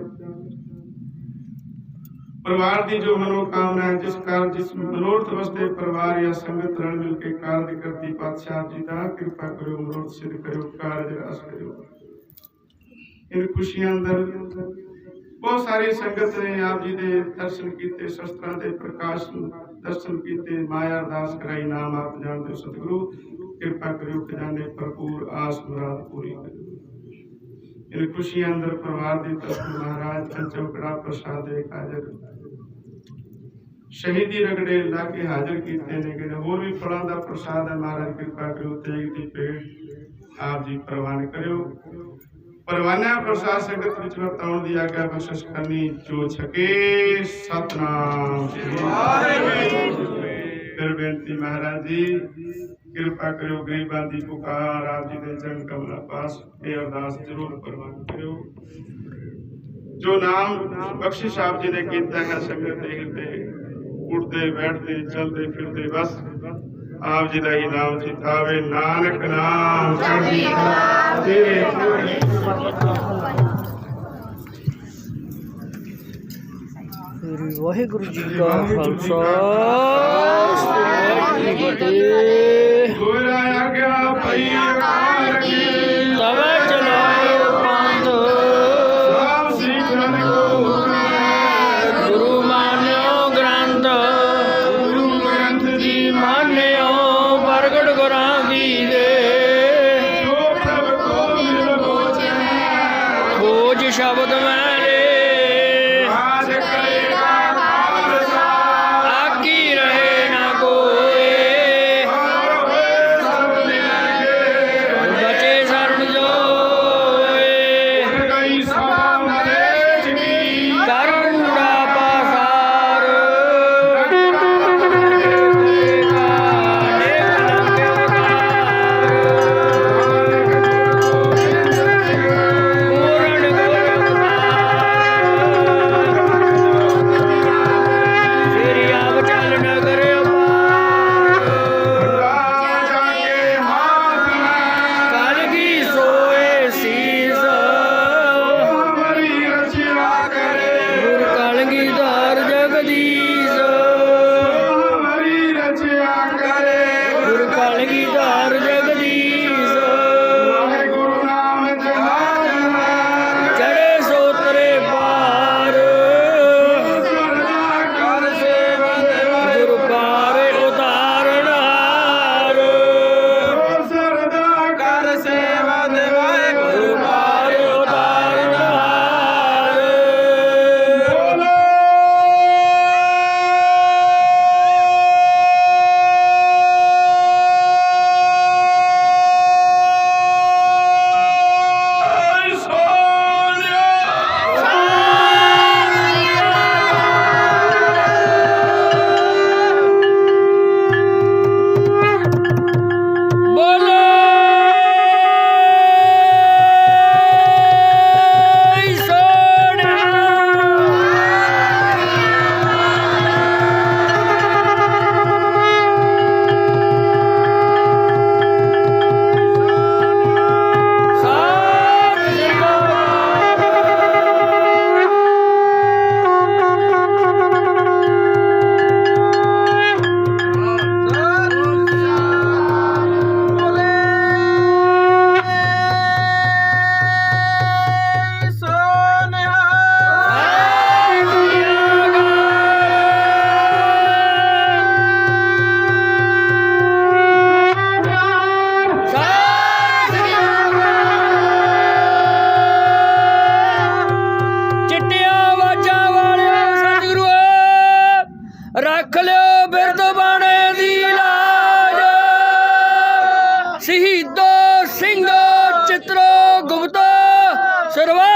परिवार की जो मनोकामना है, जिस कार्य जिस मनोरथ वास्ते परिवार या संगत रल मिल के कार्य करती, पातशाह जी का कृपा करो, मनोरथ सिद्ध करो, कार्य रास करो। इन खुशियां अंदर बहुत सारी संगत ने आप जी के दर्शन किए, शस्त्रों के प्रकाश दर्शन किए, माया अरदास कराई, नाम आप जानते सतगुरु कृपा करो, खजाने भरपूर आस मुराद पूरी करो। इन खुशियां अंदर परिवार की तरफ महाराज चौकड़ा प्रसाद एक हाजिर, शहीदी रगड़े ला के हाजिर किए ने, होर भी फलों का प्रसाद है। महाराज कृपा करो, तेग की भेंट आप जी प्रवान करो। परवाना प्रसाद संगत विच वरताउण दी आज्ञा बख्शिश करनी, जो छके सतनाम। फिर बेनती महाराज जी कृपा करो, गरीबां दी पुकार आप जी दे चरण कमला पास ये अरदास जरूर प्रवान करो। जो नाम बख्शिश आप जी ने किया है, संगत दे उठते बैठते चलते फिरते बस ਆਪ ਜੀ ਦਾ ਹੀ ਨਾਮ ਚਿਤਾਵੇ ਨਾਨਕ ਨਾਮ ਚੜ੍ਹਦੀ ਕਲਾ ਤੇਰੇ ਵਾਹਿਗੁਰੂ ਜੀ ਕਾ ਖਾਲਸਾ ਵਾਹਿਗੁਰੂ ਜੀ ਕੀ ਫਤਿਹ। ਗੁਰਾਂ ਆਗਿਆ ਪਈ ਅਕਾਲ ਕੀ ਤਵੇ ਚਲਾਇਓ ਪੰਥ ਸਭ ਸਿੱਖਣ ਕੋ ਹੁਕਮ ਹੈ ਗੁਰੂ ਮਾਨਿਓ ਗ੍ਰੰਥ ਗੁਰੂ ਗ੍ਰੰਥ ਜੀ ਮਾਨਿਓ ਪ੍ਰਗਟ ਗੁਰਾਂ ਕੀ ਦੇ ਜੋ ਪ੍ਰਭ ਕੋ ਮਿਲ ਬੋਝੈ ਖੋਜ ਸ਼ਬਦ ਮੈਂ ਲੈ ਰਾਜ ਕਰੇਗਾ ਖਾਲਸਾ ਆਕੀ ਰਹੇ ਨਾ ਕੋਏ ਹਰ ਹੋਏ ਸਭ ਮਿਲਣਗੇ ਬਚੇ ਸ਼ਰਨ ਜੋਏ ਗਈ ਸਭਾ ਨਰੇਸ਼ ਕੀ ਕਰ ਕੂੜਾ ਪਾਸਾਰ ਜਾਗੇ ਹਾਥ ਮੈਂ ਕਲਗੀ ਸੋਏ ਸੀਸ ਹਮਾਰੀ ਰਚਿਆ ਕਰੇ ਗੁਰ ਕਲਗੀਧਰ ਜਗਦੀਸ਼ ਹਮਾਰੀ ਰਚਿਆ ਕਰੇ ਗੁਰ ਕਲਗੀਧਰ ਜਗਦੀਸ਼ ਵਾਹਿਗੁਰੂ ਨਾਮ ਜਹਾਜ ਹੈ ਚੜੇ ਸੋਤਰੇ ਪਾਰ ਸਰਦਾ ਕਰ ਸੇਵਾ ਦੇਵਾ ਗੁਰ ਪਾਰੇ ਉਤਾਰਨ ਹਾਰ ਸਰਦਾ ਕਰ ਸੇਵਾ ਦੇਵਾਏ ਗੁਰ ਪਾਰੇ ਉਤਾਰਨ ਹਾਰ ਬੋਲੋ ਬੋਲੇ ਚਿੱਟੀਆਂ ਵਾਜਾਂ ਵਾਲਿਓ ਸਤਿਗੁਰੂ ਰੱਖ ਲਿਓ ਬਿਰਦ ਬਾਣੇ ਦੀ ਲਾਜ ਸ਼ਹੀਦੋ ਸਿੰਘੋ ਚਿਤਰੋ ਗੁਪਤੋ ਸਰਵਾ